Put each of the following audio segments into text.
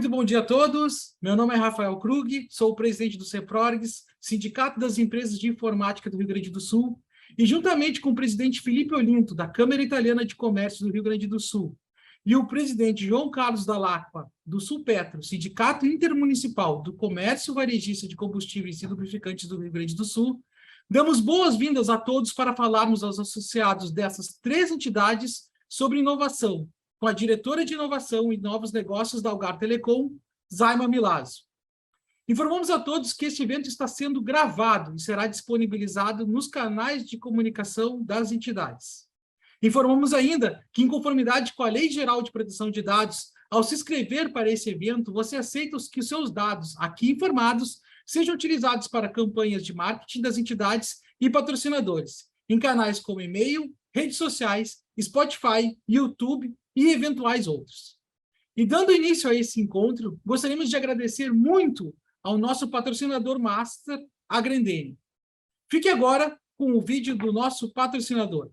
Muito bom dia a todos. Meu nome é Rafael Krug, sou o presidente do CEPRORGS, Sindicato das Empresas de Informática do Rio Grande do Sul, e juntamente com o presidente Felipe Olinto, da Câmara Italiana de Comércio do Rio Grande do Sul, e o presidente João Carlos Dall'Acqua, do Sulpetro, Sindicato Intermunicipal do Comércio Varejista de Combustíveis e Lubrificantes do Rio Grande do Sul, damos boas-vindas a todos para falarmos aos associados dessas três entidades sobre inovação, com a diretora de Inovação e Novos Negócios da Algar Telecom, Zaima Milazzo. Informamos a todos que este evento está sendo gravado e será disponibilizado nos canais de comunicação das entidades. Informamos ainda que, em conformidade com a Lei Geral de Proteção de Dados, ao se inscrever para esse evento, você aceita que os seus dados, aqui informados, sejam utilizados para campanhas de marketing das entidades e patrocinadores, em canais como e-mail, redes sociais, Spotify, YouTube e eventuais outros. E dando início a esse encontro, gostaríamos de agradecer muito ao nosso patrocinador master, a Grendene. Fique agora com o vídeo do nosso patrocinador.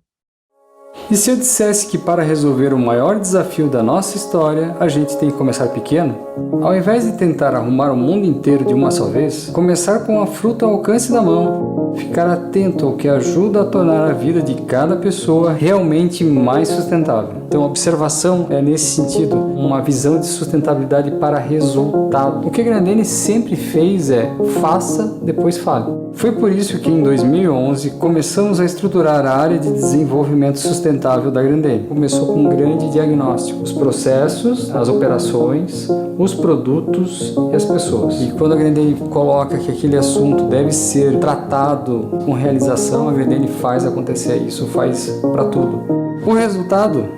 E se eu dissesse que para resolver o maior desafio da nossa história, a gente tem que começar pequeno? Ao invés de tentar arrumar o mundo inteiro de uma só vez, começar com a fruta ao alcance da mão, ficar atento ao que ajuda a tornar a vida de cada pessoa realmente mais sustentável. Então, a observação é nesse sentido, uma visão de sustentabilidade para resultado. O que a Grendene sempre fez é faça, depois fale. Foi por isso que em 2011 começamos a estruturar a área de desenvolvimento sustentável da Grendene. Começou com um grande diagnóstico, os processos, as operações, os produtos e as pessoas. E quando a Grendene coloca que aquele assunto deve ser tratado com realização, a Grendene faz acontecer isso, faz para tudo. O resultado?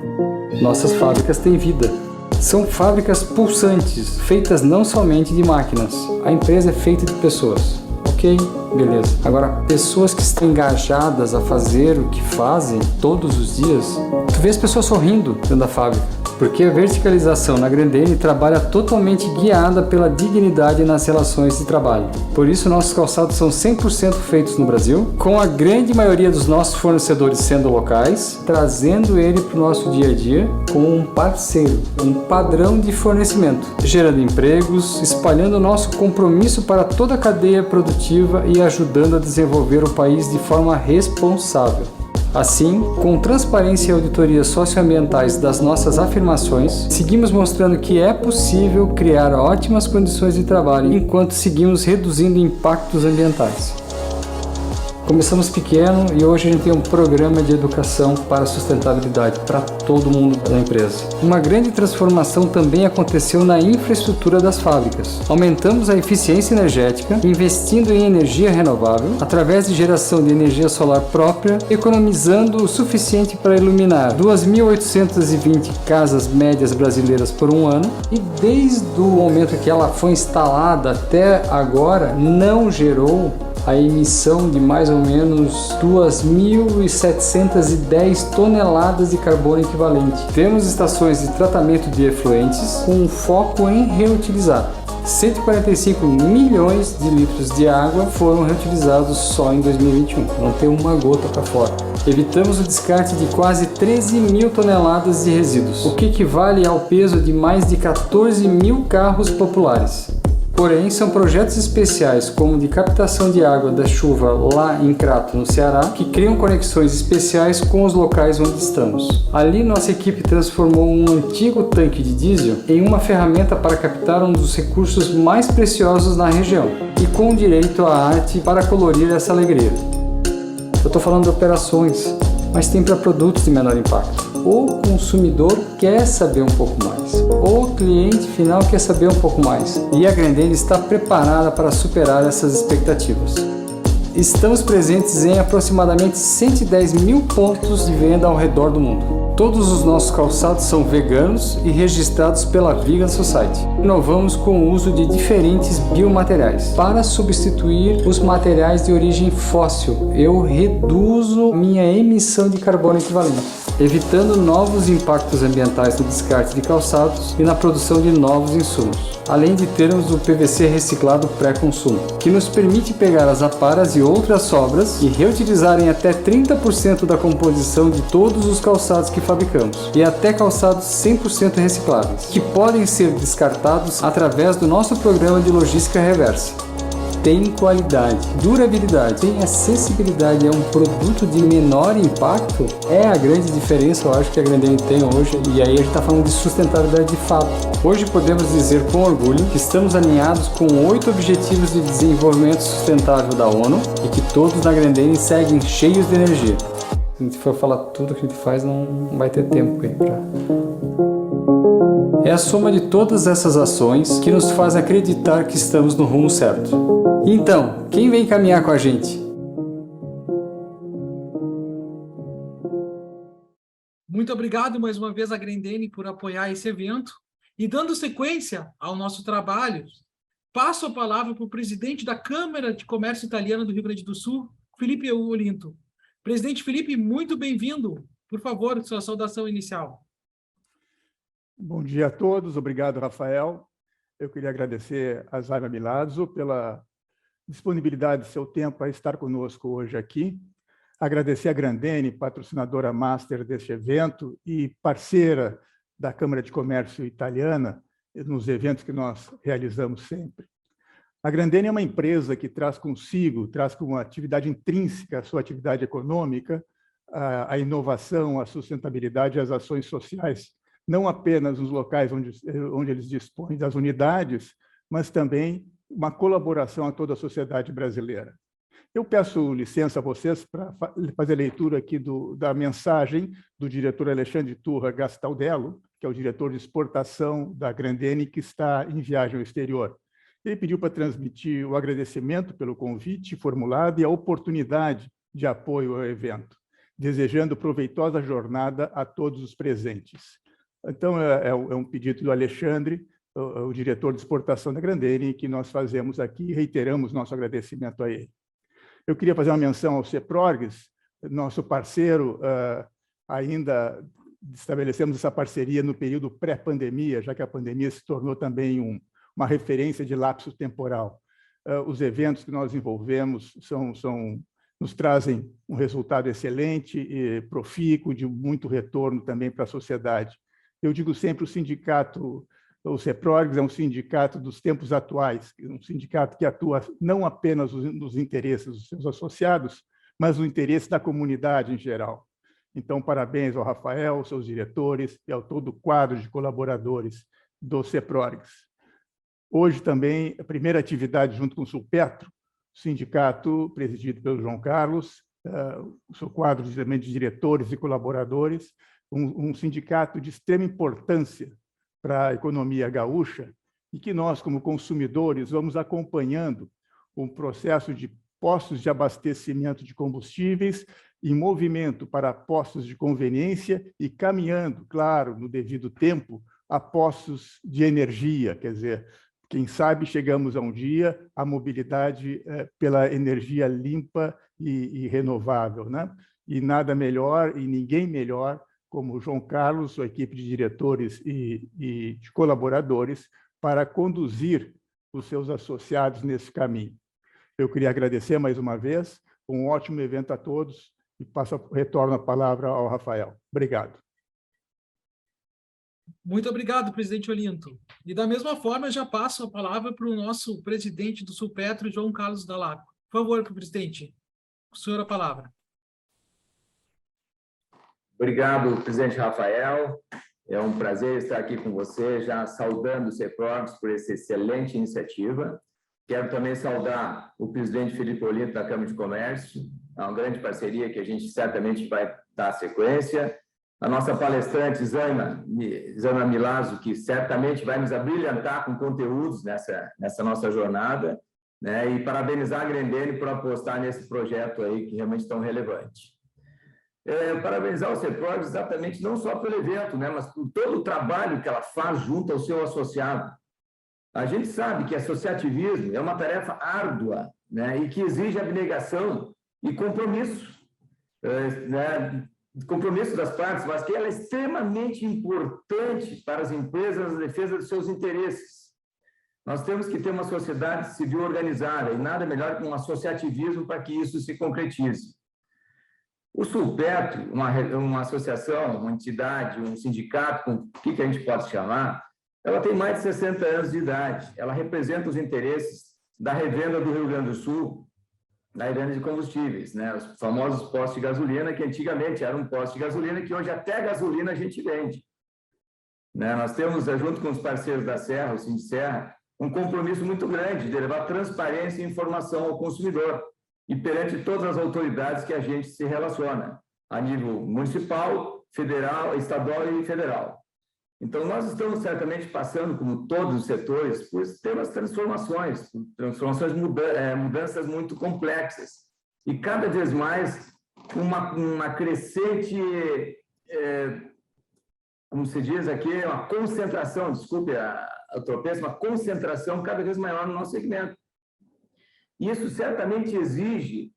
Nossas fábricas têm vida. São fábricas pulsantes, feitas não somente de máquinas. A empresa é feita de pessoas. Ok, beleza. Agora, pessoas que estão engajadas a fazer o que fazem todos os dias, tu vê as pessoas sorrindo dentro da fábrica. Porque a verticalização na Grendene trabalha totalmente guiada pela dignidade nas relações de trabalho. Por isso, nossos calçados são 100% feitos no Brasil, com a grande maioria dos nossos fornecedores sendo locais, trazendo ele para o nosso dia a dia como um parceiro, um padrão de fornecimento, gerando empregos, espalhando o nosso compromisso para toda a cadeia produtiva e ajudando a desenvolver o país de forma responsável. Assim, com transparência e auditorias socioambientais das nossas afirmações, seguimos mostrando que é possível criar ótimas condições de trabalho enquanto seguimos reduzindo impactos ambientais. Começamos pequeno e hoje a gente tem um programa de educação para a sustentabilidade para todo mundo da empresa. Uma grande transformação também aconteceu na infraestrutura das fábricas. Aumentamos a eficiência energética, investindo em energia renovável, através de geração de energia solar própria, economizando o suficiente para iluminar 2.820 casas médias brasileiras por um ano, e desde o momento que ela foi instalada até agora, não gerou a emissão de mais ou menos 2.710 toneladas de carbono equivalente. Temos estações de tratamento de efluentes com foco em reutilizar. 145 milhões de litros de água foram reutilizados só em 2021, não tem uma gota para fora. Evitamos o descarte de quase 13 mil toneladas de resíduos, o que equivale ao peso de mais de 14 mil carros populares. Porém, são projetos especiais, como de captação de água da chuva lá em Crato, no Ceará, que criam conexões especiais com os locais onde estamos. Ali, nossa equipe transformou um antigo tanque de diesel em uma ferramenta para captar um dos recursos mais preciosos na região, e com direito à arte para colorir essa alegria. Eu estou falando de operações, mas tem para produtos de menor impacto. O consumidor quer saber um pouco mais, o cliente final quer saber um pouco mais, e a Grendene está preparada para superar essas expectativas. Estamos presentes em aproximadamente 110 mil pontos de venda ao redor do mundo. Todos os nossos calçados são veganos e registrados pela Vegan Society. Inovamos com o uso de diferentes biomateriais para substituir os materiais de origem fóssil. Eu reduzo minha emissão de carbono equivalente. evitando novos impactos ambientais no descarte de calçados e na produção de novos insumos, além de termos o PVC reciclado pré-consumo, que nos permite pegar as aparas e outras sobras e reutilizar em até 30% da composição de todos os calçados que fabricamos, e até calçados 100% recicláveis, que podem ser descartados através do nosso programa de logística reversa. Tem qualidade, durabilidade, tem acessibilidade, é um produto de menor impacto, é a grande diferença, eu acho, que a Grendene tem hoje, e aí a gente está falando de sustentabilidade de fato. Hoje podemos dizer com orgulho que estamos alinhados com 8 Objetivos de Desenvolvimento Sustentável da ONU e que todos na Grendene seguem cheios de energia. Se a gente for falar tudo que a gente faz, não vai ter tempo aí para... É a soma de todas essas ações que nos faz acreditar que estamos no rumo certo. Então, quem vem caminhar com a gente? Muito obrigado mais uma vez à Grendene por apoiar esse evento. E dando sequência ao nosso trabalho, passo a palavra para o presidente da Câmara de Comércio Italiana do Rio Grande do Sul, Felipe Olinto. Presidente Felipe, muito bem-vindo. Por favor, sua saudação inicial. Bom dia a todos, obrigado, Rafael. Eu queria agradecer a Zaima Milazzo pela disponibilidade do seu tempo a estar conosco hoje aqui. Agradecer a Grendene, patrocinadora master deste evento e parceira da Câmara de Comércio Italiana nos eventos que nós realizamos sempre. A Grendene é uma empresa que traz como atividade intrínseca a sua atividade econômica, a inovação, a sustentabilidade e as ações sociais, não apenas nos locais onde eles dispõem das unidades, mas também uma colaboração a toda a sociedade brasileira. Eu peço licença a vocês para fazer a leitura aqui da mensagem do diretor Alexandre Turra Gastaldello, que é o diretor de exportação da Grendene, que está em viagem ao exterior. Ele pediu para transmitir o agradecimento pelo convite formulado e a oportunidade de apoio ao evento, desejando proveitosa jornada a todos os presentes. Então, é um pedido do Alexandre, o diretor de exportação da Grendene, que nós fazemos aqui e reiteramos nosso agradecimento a ele. Eu queria fazer uma menção ao CEPRORGS, nosso parceiro, ainda estabelecemos essa parceria no período pré-pandemia, já que a pandemia se tornou também uma referência de lapso temporal. Os eventos que nós envolvemos nos trazem um resultado excelente e profícuo, de muito retorno também para a sociedade. Eu digo sempre, o CEPRORGS é um sindicato dos tempos atuais, um sindicato que atua não apenas nos interesses dos seus associados, mas no interesse da comunidade em geral. Então, parabéns ao Rafael, aos seus diretores e ao todo o quadro de colaboradores do CEPRORGS. Hoje também, a primeira atividade junto com o Sulpetro, sindicato presidido pelo João Carlos, o seu quadro também de diretores e colaboradores, um sindicato de extrema importância para a economia gaúcha e que nós, como consumidores, vamos acompanhando um processo de postos de abastecimento de combustíveis em movimento para postos de conveniência e caminhando, claro, no devido tempo, a postos de energia, quer dizer, quem sabe chegamos a um dia à mobilidade pela energia limpa e renovável, né? E nada melhor e ninguém melhor como o João Carlos, sua equipe de diretores e de colaboradores, para conduzir os seus associados nesse caminho. Eu queria agradecer mais uma vez, um ótimo evento a todos, e retorno a palavra ao Rafael. Obrigado. Muito obrigado, presidente Olinto. E da mesma forma, eu já passo a palavra para o nosso presidente do Sulpetro, João Carlos Dalaco. Por favor, presidente, o senhor a palavra. Obrigado, presidente Rafael. É um prazer estar aqui com você, já saudando o CEPRORGS por essa excelente iniciativa. Quero também saudar o presidente Felipe Olinto da Câmara de Comércio, é uma grande parceria que a gente certamente vai dar sequência. A nossa palestrante, Zaima Milazzo, que certamente vai nos abrilhantar com conteúdos nessa nossa jornada, né? E parabenizar a Grendene por apostar nesse projeto aí, que realmente é tão relevante. Parabenizar o CEPRORGS exatamente não só pelo evento, né, mas por todo o trabalho que ela faz junto ao seu associado. A gente sabe que associativismo é uma tarefa árdua, né, e que exige abnegação e compromisso, né, compromisso das partes, mas que ela é extremamente importante para as empresas na defesa dos seus interesses. Nós temos que ter uma sociedade civil organizada, e nada melhor que um associativismo para que isso se concretize. O Sulpetro, uma associação, uma entidade, um sindicato, o que a gente pode chamar, ela tem mais de 60 anos de idade. Ela representa os interesses da revenda do Rio Grande do Sul, da revenda de combustíveis, né? Os famosos postos de gasolina, que antigamente eram um posto de gasolina, que hoje até gasolina a gente vende. Né? Nós temos, junto com os parceiros da Serra, o Sindserra, um compromisso muito grande de levar transparência e informação ao consumidor e perante todas as autoridades que a gente se relaciona, a nível municipal, federal, estadual e federal. Então, nós estamos certamente passando, como todos os setores, por temas transformações, mudanças muito complexas. E cada vez mais uma crescente, como se diz aqui, uma concentração, desculpe a tropeço, uma concentração cada vez maior no nosso segmento. Isso certamente exige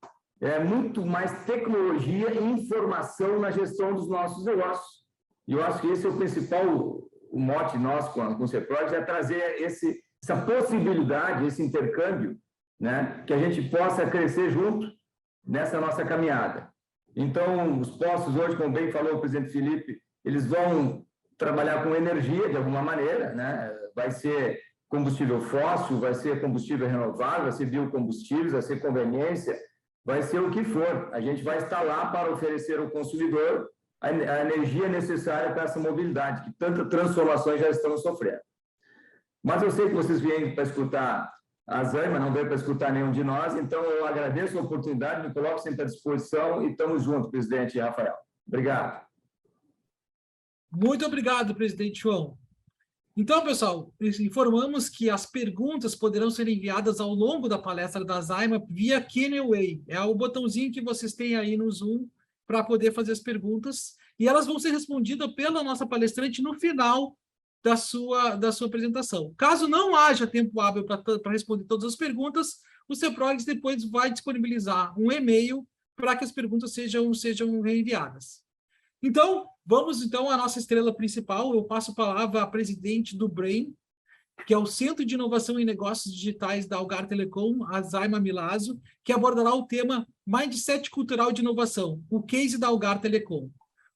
muito mais tecnologia e informação na gestão dos nossos negócios. E eu acho que esse é o principal, o mote nosso com o CEPROGS, é trazer essa possibilidade, esse intercâmbio, né, que a gente possa crescer junto nessa nossa caminhada. Então, os postos hoje, como bem falou o presidente Felipe, eles vão trabalhar com energia de alguma maneira, né? Vai ser combustível fóssil, vai ser combustível renovável, vai ser biocombustíveis, vai ser conveniência, vai ser o que for. A gente vai estar lá para oferecer ao consumidor a energia necessária para essa mobilidade, que tantas transformações já estamos sofrendo. Mas eu sei que vocês vêm para escutar a Zaima, não veio para escutar nenhum de nós, então eu agradeço a oportunidade, me coloco sempre à disposição e estamos juntos, presidente Rafael. Obrigado. Muito obrigado, presidente João. Então, pessoal, informamos que as perguntas poderão ser enviadas ao longo da palestra da Zaima via Q&A. É o botãozinho que vocês têm aí no Zoom para poder fazer as perguntas, e elas vão ser respondidas pela nossa palestrante no final da sua apresentação. Caso não haja tempo hábil para responder todas as perguntas, o CEPROGS depois vai disponibilizar um e-mail para que as perguntas sejam reenviadas. Então, vamos então à nossa estrela principal. Eu passo a palavra à presidente do BRAIN, que é o Centro de Inovação em Negócios Digitais da Algar Telecom, a Zaima Milazzo, que abordará o tema Mindset Cultural de Inovação, o case da Algar Telecom.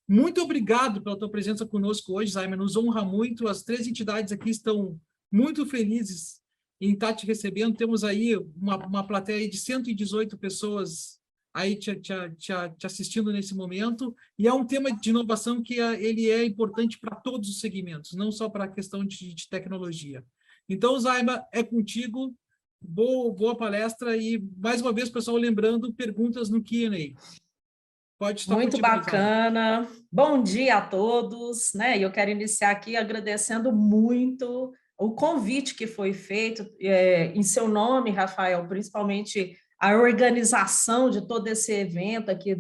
Muito obrigado pela tua presença conosco hoje, Zaima, nos honra muito. As 3 entidades aqui estão muito felizes em estar te recebendo. Temos aí uma plateia de 118 pessoas aí te assistindo nesse momento, e é um tema de inovação que ele é importante para todos os segmentos, não só para a questão de tecnologia. Então, Zaima, é contigo, boa palestra, e mais uma vez, pessoal, lembrando, perguntas no Q&A. Pode estar muito bacana. Bom dia a todos, né? Eu quero iniciar aqui agradecendo muito o convite que foi feito em seu nome, Rafael, principalmente a organização de todo esse evento aqui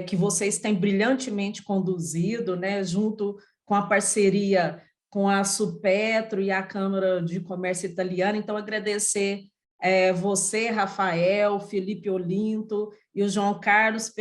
que vocês têm brilhantemente conduzido, né? Junto com a parceria com a Sulpetro e a Câmara de Comércio Italiana. Então, agradecer você, Rafael, Felipe Olinto e o João Carlos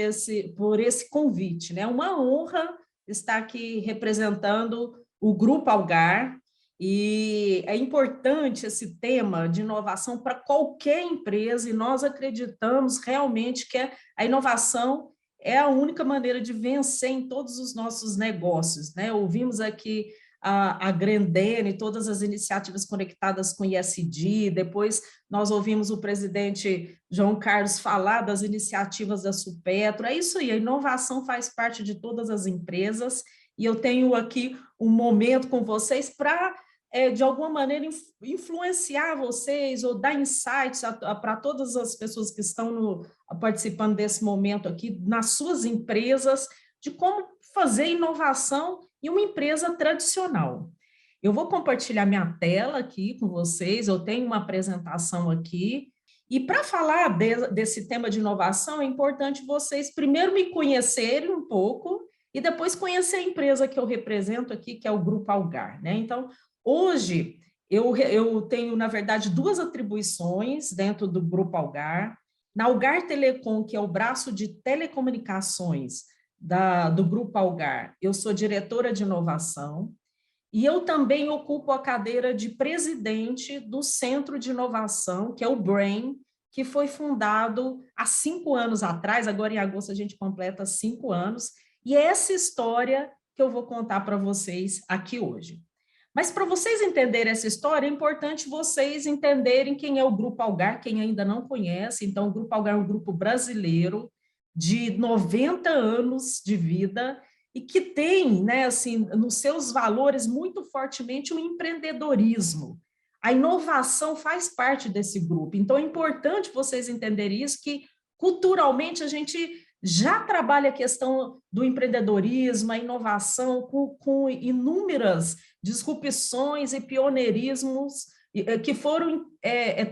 por esse convite, né? Uma honra estar aqui representando o Grupo Algar, e é importante esse tema de inovação para qualquer empresa, e nós acreditamos realmente que a inovação é a única maneira de vencer em todos os nossos negócios, né? Ouvimos aqui a Grendene, todas as iniciativas conectadas com ISD, depois nós ouvimos o presidente João Carlos falar das iniciativas da Sulpetro. É isso aí, a inovação faz parte de todas as empresas, e eu tenho aqui um momento com vocês para, de alguma maneira, influenciar vocês ou dar insights para todas as pessoas que estão participando desse momento aqui, nas suas empresas, de como fazer inovação em uma empresa tradicional. Eu vou compartilhar minha tela aqui com vocês, eu tenho uma apresentação aqui, e para falar desse tema de inovação, é importante vocês primeiro me conhecerem um pouco, e depois conhecer a empresa que eu represento aqui, que é o Grupo Algar, né? Então, hoje, eu tenho, na verdade, 2 atribuições dentro do Grupo Algar. Na Algar Telecom, que é o braço de telecomunicações do Grupo Algar, eu sou diretora de inovação e eu também ocupo a cadeira de presidente do Centro de Inovação, que é o BRAIN, que foi fundado há 5 anos atrás, agora em agosto a gente completa 5 anos, e é essa história que eu vou contar para vocês aqui hoje. Mas para vocês entenderem essa história, é importante vocês entenderem quem é o Grupo Algar, quem ainda não conhece. Então, o Grupo Algar é um grupo brasileiro de 90 anos de vida e que tem, né, assim, nos seus valores muito fortemente o empreendedorismo. A inovação faz parte desse grupo. Então, é importante vocês entenderem isso, que culturalmente a gente já trabalha a questão do empreendedorismo, a inovação, com inúmeras disrupções e pioneirismos que foram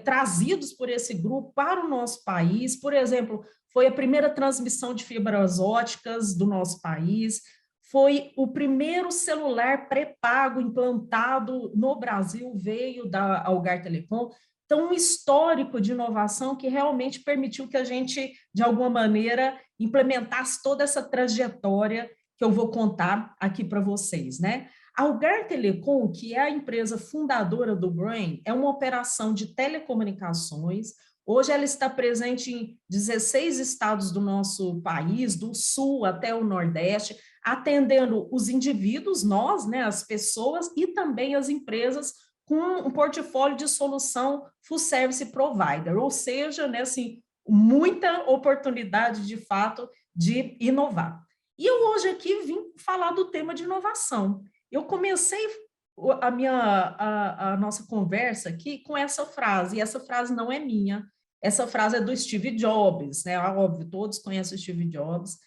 trazidos por esse grupo para o nosso país. Por exemplo, foi a primeira transmissão de fibras óticas do nosso país, foi o primeiro celular pré-pago implantado no Brasil, veio da Algar Telecom. Então, um histórico de inovação que realmente permitiu que a gente, de alguma maneira, implementasse toda essa trajetória que eu vou contar aqui para vocês, né? A Algar Telecom, que é a empresa fundadora do BRAIN, é uma operação de telecomunicações. Hoje ela está presente em 16 estados do nosso país, do sul até o nordeste, atendendo os indivíduos, nós, né, as pessoas, e também as empresas com um portfólio de solução full service provider, ou seja, né, assim, muita oportunidade, de fato, de inovar. E eu hoje aqui vim falar do tema de inovação. Eu comecei a nossa conversa aqui com essa frase, e essa frase não é minha, essa frase é do Steve Jobs, né? Óbvio, todos conhecem o Steve Jobs.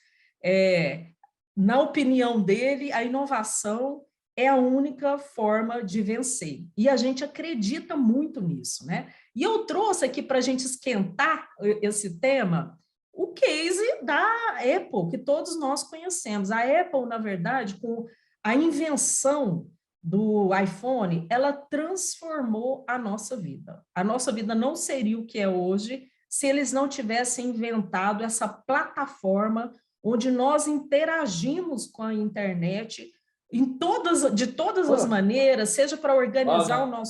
Na opinião dele, a inovação é a única forma de vencer. E a gente acredita muito nisso, né? E eu trouxe aqui para a gente esquentar esse tema o case da Apple, que todos nós conhecemos. A Apple, na verdade, com a invenção do iPhone, ela transformou a nossa vida. A nossa vida não seria o que é hoje se eles não tivessem inventado essa plataforma onde nós interagimos com a internet de todas as maneiras, seja para organizar o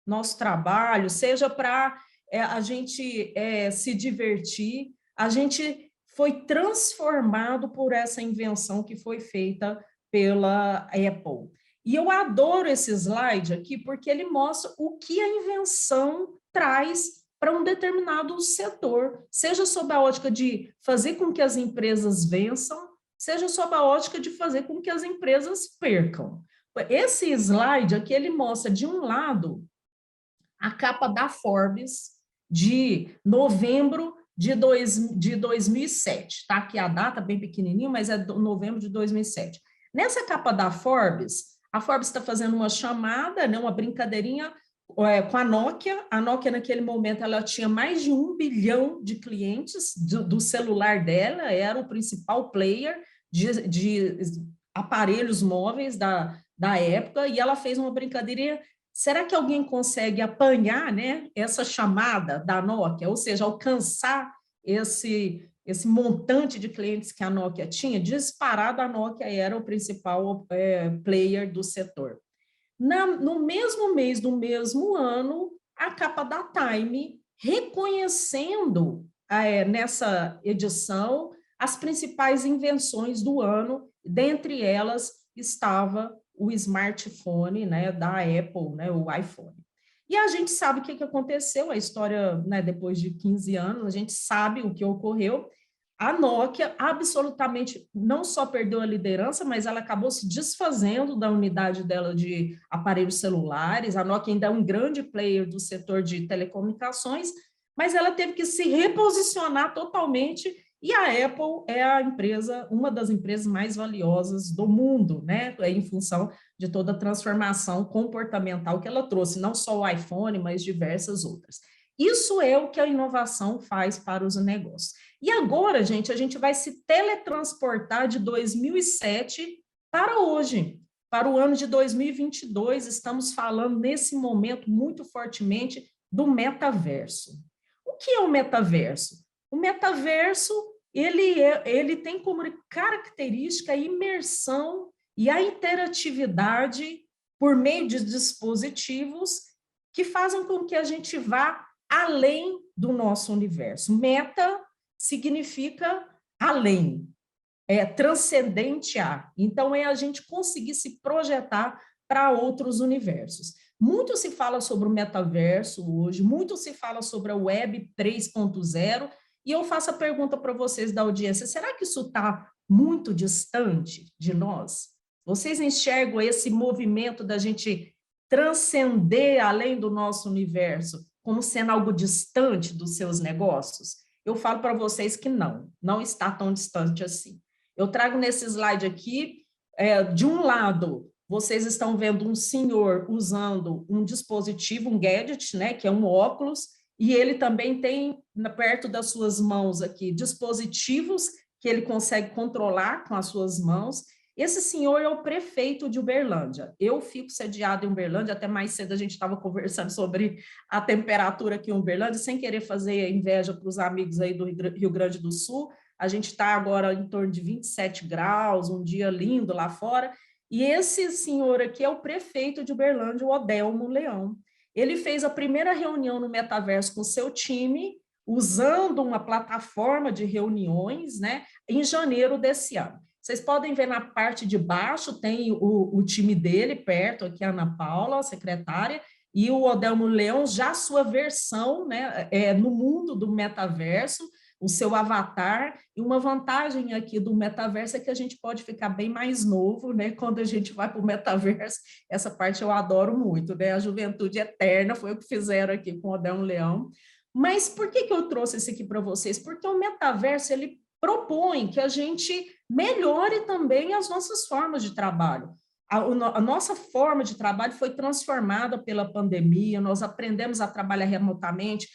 nosso trabalho, seja para a gente se divertir. A gente foi transformado por essa invenção que foi feita pela Apple. E eu adoro esse slide aqui porque ele mostra o que a invenção traz para um determinado setor, seja sob a ótica de fazer com que as empresas vençam, seja sob a ótica de fazer com que as empresas percam. Esse slide aqui, ele mostra, de um lado, a capa da Forbes de novembro de 2007, tá? Aqui a data bem pequenininho, mas é novembro de 2007. Nessa capa da Forbes, a Forbes está fazendo uma chamada, né, uma brincadeirinha com a Nokia. A Nokia, naquele momento, ela tinha mais de 1 bilhão de clientes do celular dela, era o principal player de aparelhos móveis da época, e ela fez uma brincadeirinha. Será que alguém consegue apanhar, né, essa chamada da Nokia, ou seja, alcançar esse montante de clientes que a Nokia tinha? Disparado, a Nokia era o principal player do setor. No mesmo mês do mesmo ano, a capa da Time, reconhecendo nessa edição as principais invenções do ano, dentre elas estava o smartphone, né, da Apple, né, o iPhone. E a gente sabe o que aconteceu, a história, né, depois de 15 anos, a gente sabe o que ocorreu. A Nokia absolutamente não só perdeu a liderança, mas ela acabou se desfazendo da unidade dela de aparelhos celulares. A Nokia ainda é um grande player do setor de telecomunicações, mas ela teve que se reposicionar totalmente, e a Apple é a empresa, uma das empresas mais valiosas do mundo, né? Em função de toda a transformação comportamental que ela trouxe, não só o iPhone, mas diversas outras. Isso é o que a inovação faz para os negócios. E agora, gente, a gente vai se teletransportar de 2007 para hoje, para o ano de 2022. Estamos falando, nesse momento, muito fortemente do metaverso. O que é o metaverso? O metaverso ele tem como característica a imersão e a interatividade por meio de dispositivos que fazem com que a gente vá além do nosso universo. Meta significa além, transcendente a. Então, é a gente conseguir se projetar para outros universos. Muito se fala sobre o metaverso hoje, muito se fala sobre a Web 3.0, e eu faço a pergunta para vocês da audiência, será que isso está muito distante de nós? Vocês enxergam esse movimento da gente transcender além do nosso universo como sendo algo distante dos seus negócios? Eu falo para vocês que não está tão distante assim. Eu trago nesse slide aqui, de um lado, vocês estão vendo um senhor usando um dispositivo, um gadget, né, que é um óculos, e ele também tem, perto das suas mãos aqui, dispositivos que ele consegue controlar com as suas mãos. Esse senhor é o prefeito de Uberlândia. Eu fico sediada em Uberlândia, até mais cedo a gente estava conversando sobre a temperatura aqui em Uberlândia, sem querer fazer inveja para os amigos aí do Rio Grande do Sul. A gente está agora em torno de 27 graus, um dia lindo lá fora, e esse senhor aqui é o prefeito de Uberlândia, o Odelmo Leão. Ele fez a primeira reunião no metaverso com seu time, usando uma plataforma de reuniões, né, em janeiro desse ano. Vocês podem ver na parte de baixo, tem o time dele perto, aqui a Ana Paula, a secretária, e o Odelmo Leão, já sua versão, né, no mundo do metaverso, o seu avatar, e uma vantagem aqui do metaverso é que a gente pode ficar bem mais novo, né, quando a gente vai para o metaverso, essa parte eu adoro muito, né, a juventude eterna, foi o que fizeram aqui com o Odelmo Leão. Mas por que eu trouxe isso aqui para vocês? Porque o metaverso, ele propõe que a gente melhore também as nossas formas de trabalho. A nossa forma de trabalho foi transformada pela pandemia, nós aprendemos a trabalhar remotamente,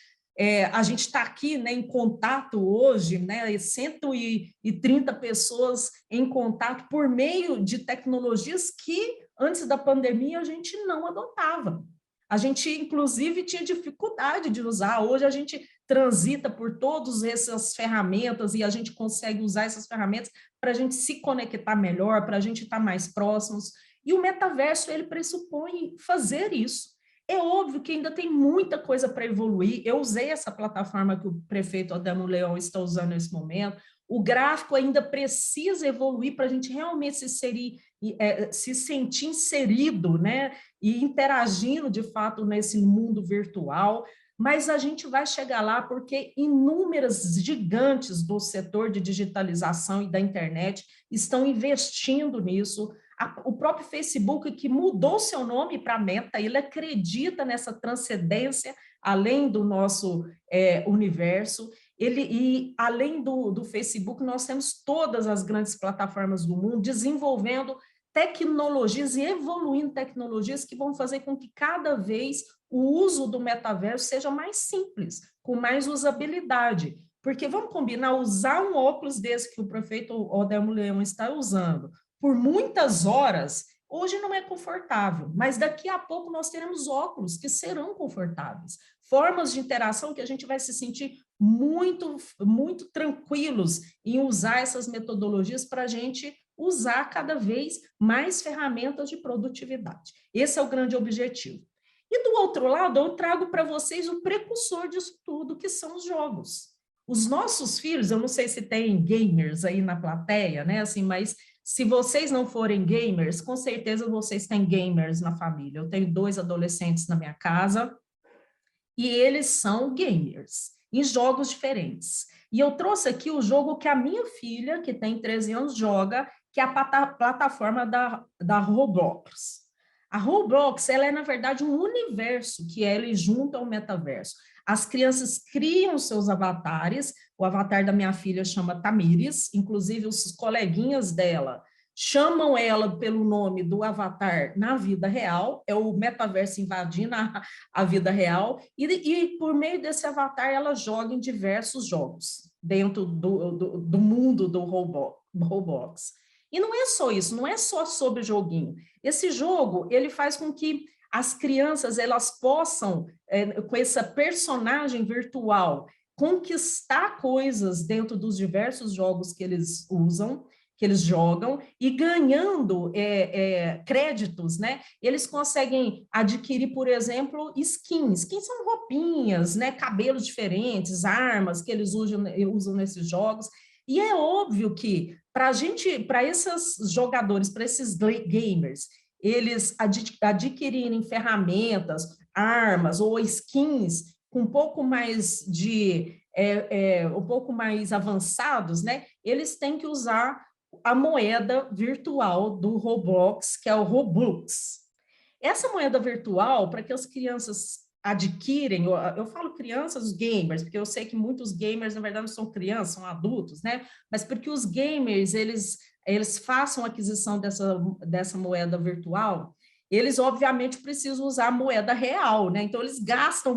a gente está aqui, né, em contato hoje, né, 130 pessoas em contato por meio de tecnologias que antes da pandemia a gente não adotava. A gente, inclusive, tinha dificuldade de usar. Hoje a gente transita por todas essas ferramentas e a gente consegue usar essas ferramentas para a gente se conectar melhor, para a gente estar mais próximos. E o metaverso, ele pressupõe fazer isso. É óbvio que ainda tem muita coisa para evoluir. Eu usei essa plataforma que o prefeito Odelmo Leão está usando nesse momento. O gráfico ainda precisa evoluir para a gente realmente se sentir inserido, né? E interagindo, de fato, nesse mundo virtual. Mas a gente vai chegar lá porque inúmeras gigantes do setor de digitalização e da internet estão investindo nisso. O próprio Facebook, que mudou seu nome para Meta, ele acredita nessa transcendência além do nosso universo. E além do Facebook, nós temos todas as grandes plataformas do mundo desenvolvendo tecnologias e evoluindo tecnologias que vão fazer com que cada vez o uso do metaverso seja mais simples, com mais usabilidade. Porque vamos combinar, usar um óculos desse que o prefeito Odelmo Leão está usando por muitas horas, hoje não é confortável, mas daqui a pouco nós teremos óculos que serão confortáveis, formas de interação que a gente vai se sentir muito, muito tranquilos em usar essas metodologias para a gente usar cada vez mais ferramentas de produtividade. Esse é o grande objetivo. E do outro lado, eu trago para vocês o precursor disso tudo, que são os jogos. Os nossos filhos, eu não sei se tem gamers aí na plateia, né, assim, mas se vocês não forem gamers, com certeza vocês têm gamers na família. Eu tenho 2 adolescentes na minha casa e eles são gamers, em jogos diferentes. E eu trouxe aqui o jogo que a minha filha, que tem 13 anos, joga, que é a plataforma da Roblox. A Roblox, ela é, na verdade, um universo que ele junta ao metaverso. As crianças criam seus avatares, o avatar da minha filha chama Tamires, inclusive os coleguinhas dela chamam ela pelo nome do avatar na vida real, é o metaverso invadindo a vida real, e por meio desse avatar ela joga em diversos jogos, dentro do mundo do Roblox. E não é só isso, não é só sobre joguinho. Esse jogo, ele faz com que as crianças, elas possam, com essa personagem virtual, conquistar coisas dentro dos diversos jogos que eles usam, que eles jogam, e ganhando créditos, né? Eles conseguem adquirir, por exemplo, skins. Skins são roupinhas, né? Cabelos diferentes, armas que eles usam nesses jogos. E é óbvio que para esses jogadores, para esses gamers, eles adquirirem ferramentas, armas ou skins com um pouco mais um pouco mais avançados, né? Eles têm que usar a moeda virtual do Roblox, que é o Robux. Essa moeda virtual, para que as crianças adquirem, eu falo crianças, gamers, porque eu sei que muitos gamers, na verdade, não são crianças, são adultos, né? Mas porque os gamers, eles façam a aquisição dessa moeda virtual, eles, obviamente, precisam usar a moeda real, né? Então, eles gastam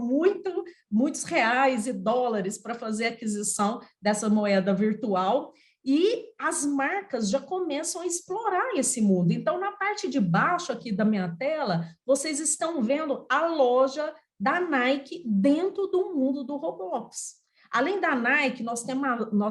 muitos reais e dólares para fazer a aquisição dessa moeda virtual, e as marcas já começam a explorar esse mundo. Então, na parte de baixo aqui da minha tela, vocês estão vendo a loja da Nike dentro do mundo do Roblox. Além da Nike, nós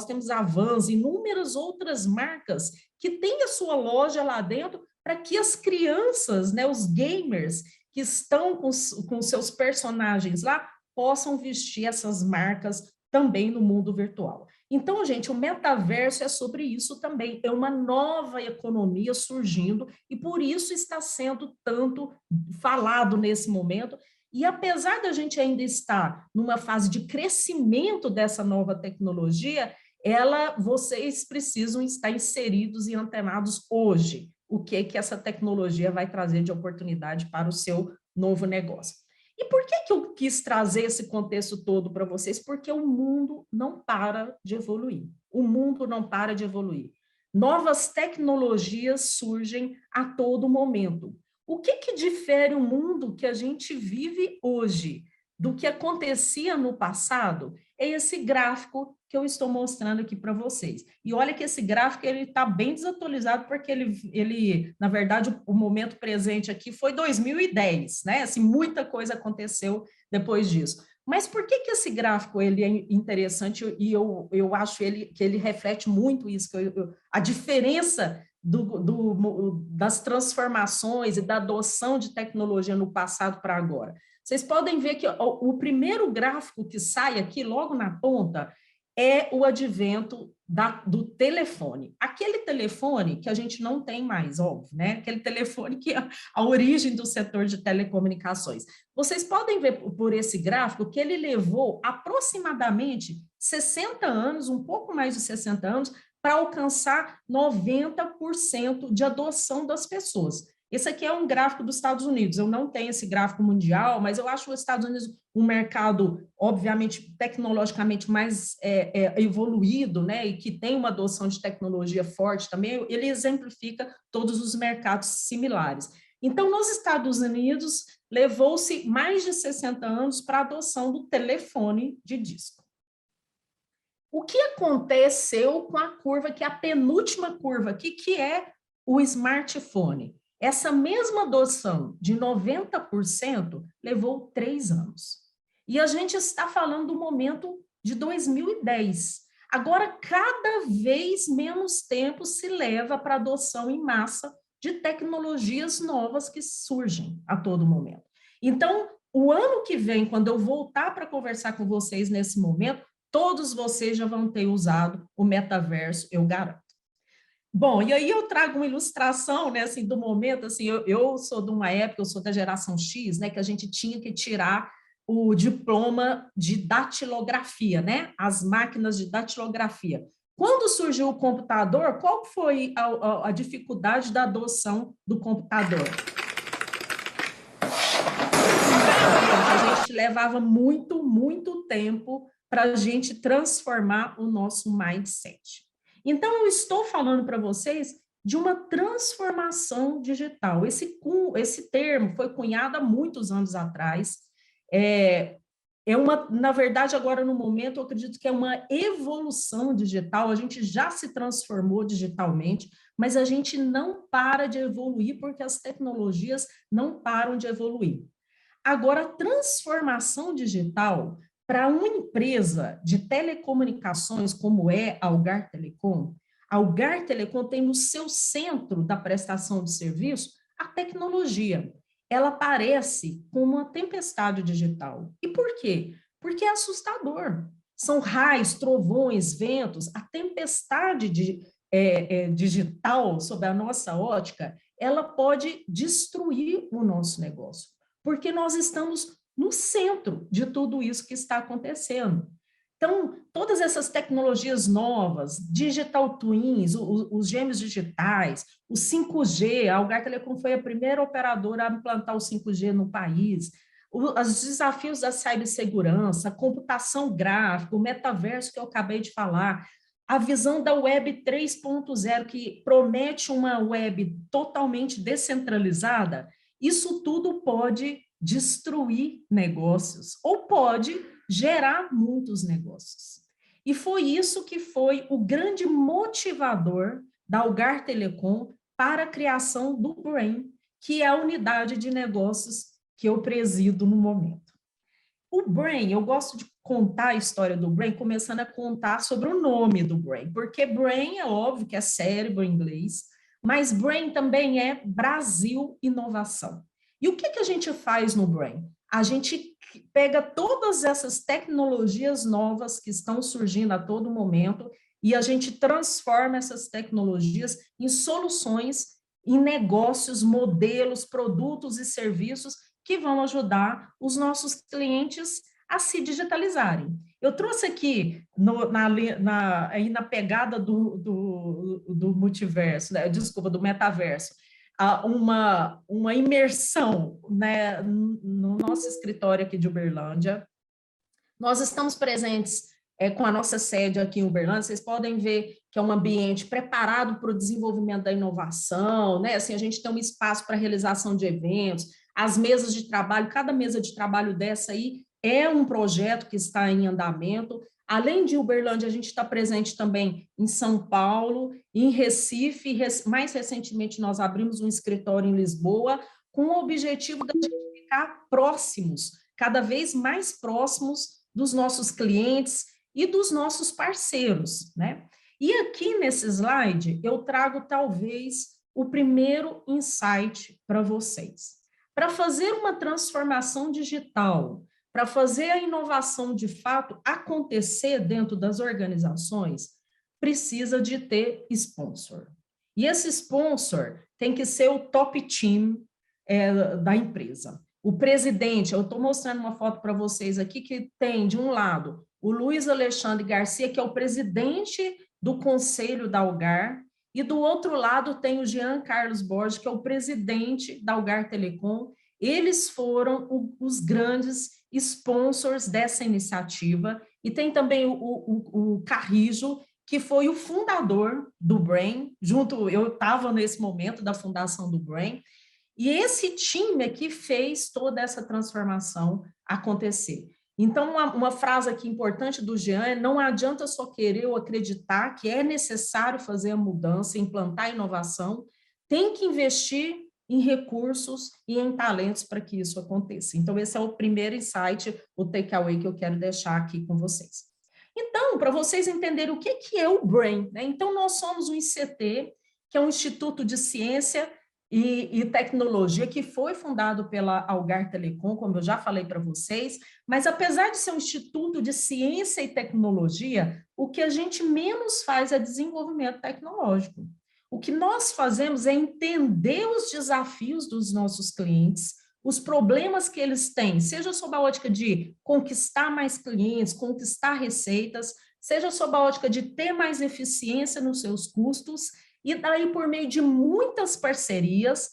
temos a Vans e inúmeras outras marcas que têm a sua loja lá dentro para que as crianças, né, os gamers que estão com seus personagens lá, possam vestir essas marcas também no mundo virtual. Então, gente, o metaverso é sobre isso também, é uma nova economia surgindo e por isso está sendo tanto falado nesse momento. E apesar da gente ainda estar numa fase de crescimento dessa nova tecnologia, vocês precisam estar inseridos e antenados hoje. O que essa tecnologia vai trazer de oportunidade para o seu novo negócio. E por que eu quis trazer esse contexto todo para vocês? Porque o mundo não para de evoluir. O mundo não para de evoluir. Novas tecnologias surgem a todo momento. O que difere o mundo que a gente vive hoje do que acontecia no passado? É esse gráfico que eu estou mostrando aqui para vocês. E olha que esse gráfico ele está bem desatualizado, porque ele, na verdade, o momento presente aqui foi 2010, né? Assim, muita coisa aconteceu depois disso. Mas por que esse gráfico ele é interessante e eu acho que ele reflete muito isso, a diferença das transformações e da adoção de tecnologia no passado para agora? Vocês podem ver que o primeiro gráfico que sai aqui, logo na ponta, é o advento do telefone. Aquele telefone que a gente não tem mais, óbvio, né? Aquele telefone que é a origem do setor de telecomunicações. Vocês podem ver por esse gráfico que ele levou aproximadamente 60 anos, um pouco mais de 60 anos, para alcançar 90% de adoção das pessoas. Esse aqui é um gráfico dos Estados Unidos, eu não tenho esse gráfico mundial, mas eu acho os Estados Unidos um mercado, obviamente, tecnologicamente mais evoluído, né, e que tem uma adoção de tecnologia forte também, ele exemplifica todos os mercados similares. Então, nos Estados Unidos, levou-se mais de 60 anos para a adoção do telefone de disco. O que aconteceu com a curva, que é a penúltima curva aqui, que é o smartphone? Essa mesma adoção de 90% levou 3 anos. E a gente está falando do momento de 2010. Agora, cada vez menos tempo se leva para a adoção em massa de tecnologias novas que surgem a todo momento. Então, o ano que vem, quando eu voltar para conversar com vocês nesse momento, todos vocês já vão ter usado o metaverso, eu garanto. Bom, e aí eu trago uma ilustração, né, assim, do momento, assim, eu sou de uma época, eu sou da geração X, né, que a gente tinha que tirar o diploma de datilografia, né, as máquinas de datilografia. Quando surgiu o computador, qual foi a dificuldade da adoção do computador? A gente levava muito tempo para a gente transformar o nosso mindset. Então, eu estou falando para vocês de uma transformação digital. Esse termo foi cunhado há muitos anos atrás. Na verdade, agora no momento, eu acredito que é uma evolução digital. A gente já se transformou digitalmente, mas a gente não para de evoluir porque as tecnologias não param de evoluir. Agora, a transformação digital para uma empresa de telecomunicações como é a Algar Telecom, a Algar Telecom tem no seu centro da prestação de serviço a tecnologia. Ela parece como uma tempestade digital. E por quê? Porque é assustador. São raios, trovões, ventos, a tempestade digital, sob a nossa ótica, ela pode destruir o nosso negócio, porque nós estamos no centro de tudo isso que está acontecendo. Então, todas essas tecnologias novas, digital twins, os gêmeos digitais, o 5G, a Algar Telecom foi a primeira operadora a implantar o 5G no país, os desafios da cibersegurança, a computação gráfica, o metaverso que eu acabei de falar, a visão da Web 3.0, que promete uma web totalmente descentralizada, isso tudo pode destruir negócios, ou pode gerar muitos negócios. E foi isso que foi o grande motivador da Algar Telecom para a criação do Brain, que é a unidade de negócios que eu presido no momento. O Brain, eu gosto de contar a história do Brain, começando a contar sobre o nome do Brain, porque Brain é óbvio que é cérebro em inglês, mas Brain também é Brasil Inovação. E o que a gente faz no Brain? A gente pega todas essas tecnologias novas que estão surgindo a todo momento e a gente transforma essas tecnologias em soluções, em negócios, modelos, produtos e serviços que vão ajudar os nossos clientes a se digitalizarem. Eu trouxe aqui, na pegada do multiverso, né? Desculpa, do metaverso, uma imersão, né, no nosso escritório aqui de Uberlândia. Nós estamos presentes com a nossa sede aqui em Uberlândia, vocês podem ver que é um ambiente preparado para o desenvolvimento da inovação, né? Assim, a gente tem um espaço para realização de eventos, as mesas de trabalho, cada mesa de trabalho dessa aí é um projeto que está em andamento. Além de Uberlândia, a gente está presente também em São Paulo, em Recife, mais recentemente nós abrimos um escritório em Lisboa, com o objetivo de ficar próximos, cada vez mais próximos dos nossos clientes e dos nossos parceiros, né? E aqui nesse slide eu trago talvez o primeiro insight para vocês. Para fazer uma transformação digital, para fazer a inovação de fato acontecer dentro das organizações, precisa de ter sponsor. E esse sponsor tem que ser o top team da empresa. O presidente, eu estou mostrando uma foto para vocês aqui que tem, de um lado, o Luiz Alexandre Garcia, que é o presidente do Conselho da Algar, e do outro lado tem o Jean Carlos Borges, que é o presidente da Algar Telecom. Eles foram os grandes sponsors dessa iniciativa, e tem também o Carrijo, que foi o fundador do Brain, eu estava nesse momento da fundação do Brain, e esse time aqui fez toda essa transformação acontecer. Então, uma frase aqui importante do Jean é: não adianta só querer ou acreditar que é necessário fazer a mudança, implantar a inovação, tem que investir em recursos e em talentos para que isso aconteça. Então, esse é o primeiro insight, o takeaway que eu quero deixar aqui com vocês. Então, para vocês entenderem o que é o Brain, né? Então, nós somos um ICT, que é um Instituto de Ciência e Tecnologia, que foi fundado pela Algar Telecom, como eu já falei para vocês, mas apesar de ser um instituto de ciência e tecnologia, o que a gente menos faz é desenvolvimento tecnológico. O que nós fazemos é entender os desafios dos nossos clientes, os problemas que eles têm, seja sob a ótica de conquistar mais clientes, conquistar receitas, seja sob a ótica de ter mais eficiência nos seus custos, e daí por meio de muitas parcerias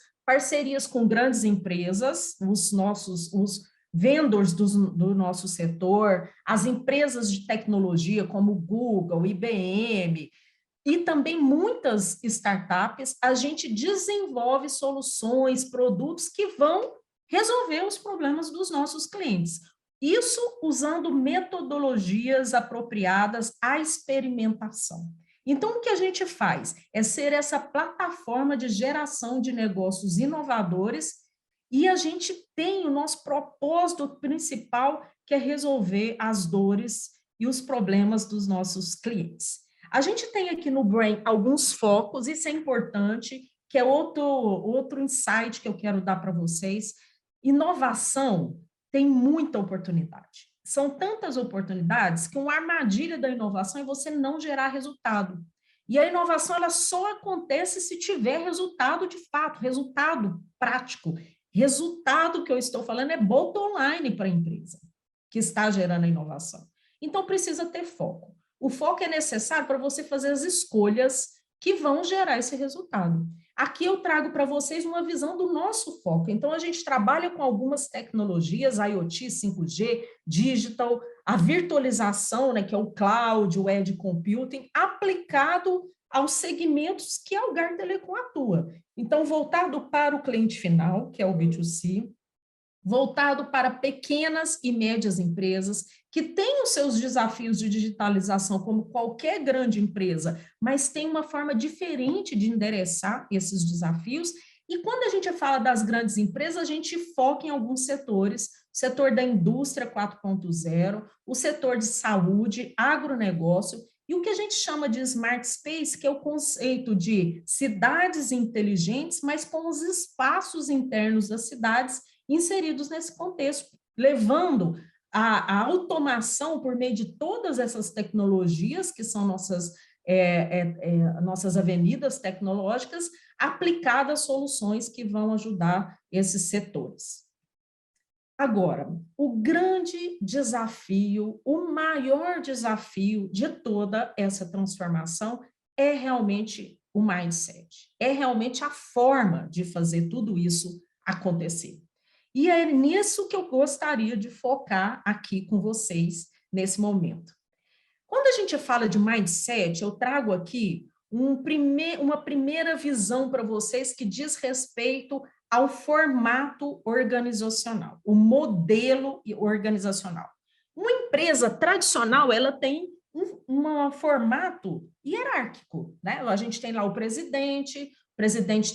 com grandes empresas, os vendors do nosso setor, as empresas de tecnologia como Google, IBM, e também muitas startups, a gente desenvolve soluções, produtos que vão resolver os problemas dos nossos clientes. Isso usando metodologias apropriadas à experimentação. Então, o que a gente faz é ser essa plataforma de geração de negócios inovadores, e a gente tem o nosso propósito principal que é resolver as dores e os problemas dos nossos clientes. A gente tem aqui no Brain alguns focos, isso é importante, que é outro insight que eu quero dar para vocês. Inovação tem muita oportunidade. São tantas oportunidades que uma armadilha da inovação é você não gerar resultado. E a inovação ela só acontece se tiver resultado de fato, resultado prático. Resultado que eu estou falando é bottom line para a empresa que está gerando a inovação. Então, precisa ter foco. O foco é necessário para você fazer as escolhas que vão gerar esse resultado. Aqui eu trago para vocês uma visão do nosso foco. Então, a gente trabalha com algumas tecnologias, IoT, 5G, digital, a virtualização, né, que é o cloud, o edge computing, aplicado aos segmentos que a Algar Telecom atua. Então, voltado para o cliente final, que é o B2C, voltado para pequenas e médias empresas, que têm os seus desafios de digitalização, como qualquer grande empresa, mas tem uma forma diferente de endereçar esses desafios. E quando a gente fala das grandes empresas, a gente foca em alguns setores, o setor da indústria 4.0, o setor de saúde, agronegócio, e o que a gente chama de Smart Space, que é o conceito de cidades inteligentes, mas com os espaços internos das cidades inseridos nesse contexto, levando a automação por meio de todas essas tecnologias, que são nossas avenidas tecnológicas, aplicadas a soluções que vão ajudar esses setores. Agora, o grande desafio, o maior desafio de toda essa transformação é realmente o mindset, é realmente a forma de fazer tudo isso acontecer. E é nisso que eu gostaria de focar aqui com vocês nesse momento. Quando a gente fala de mindset, eu trago aqui uma primeira visão para vocês que diz respeito ao formato organizacional, o modelo organizacional. Uma empresa tradicional, ela tem um formato hierárquico, né? A gente tem lá o presidente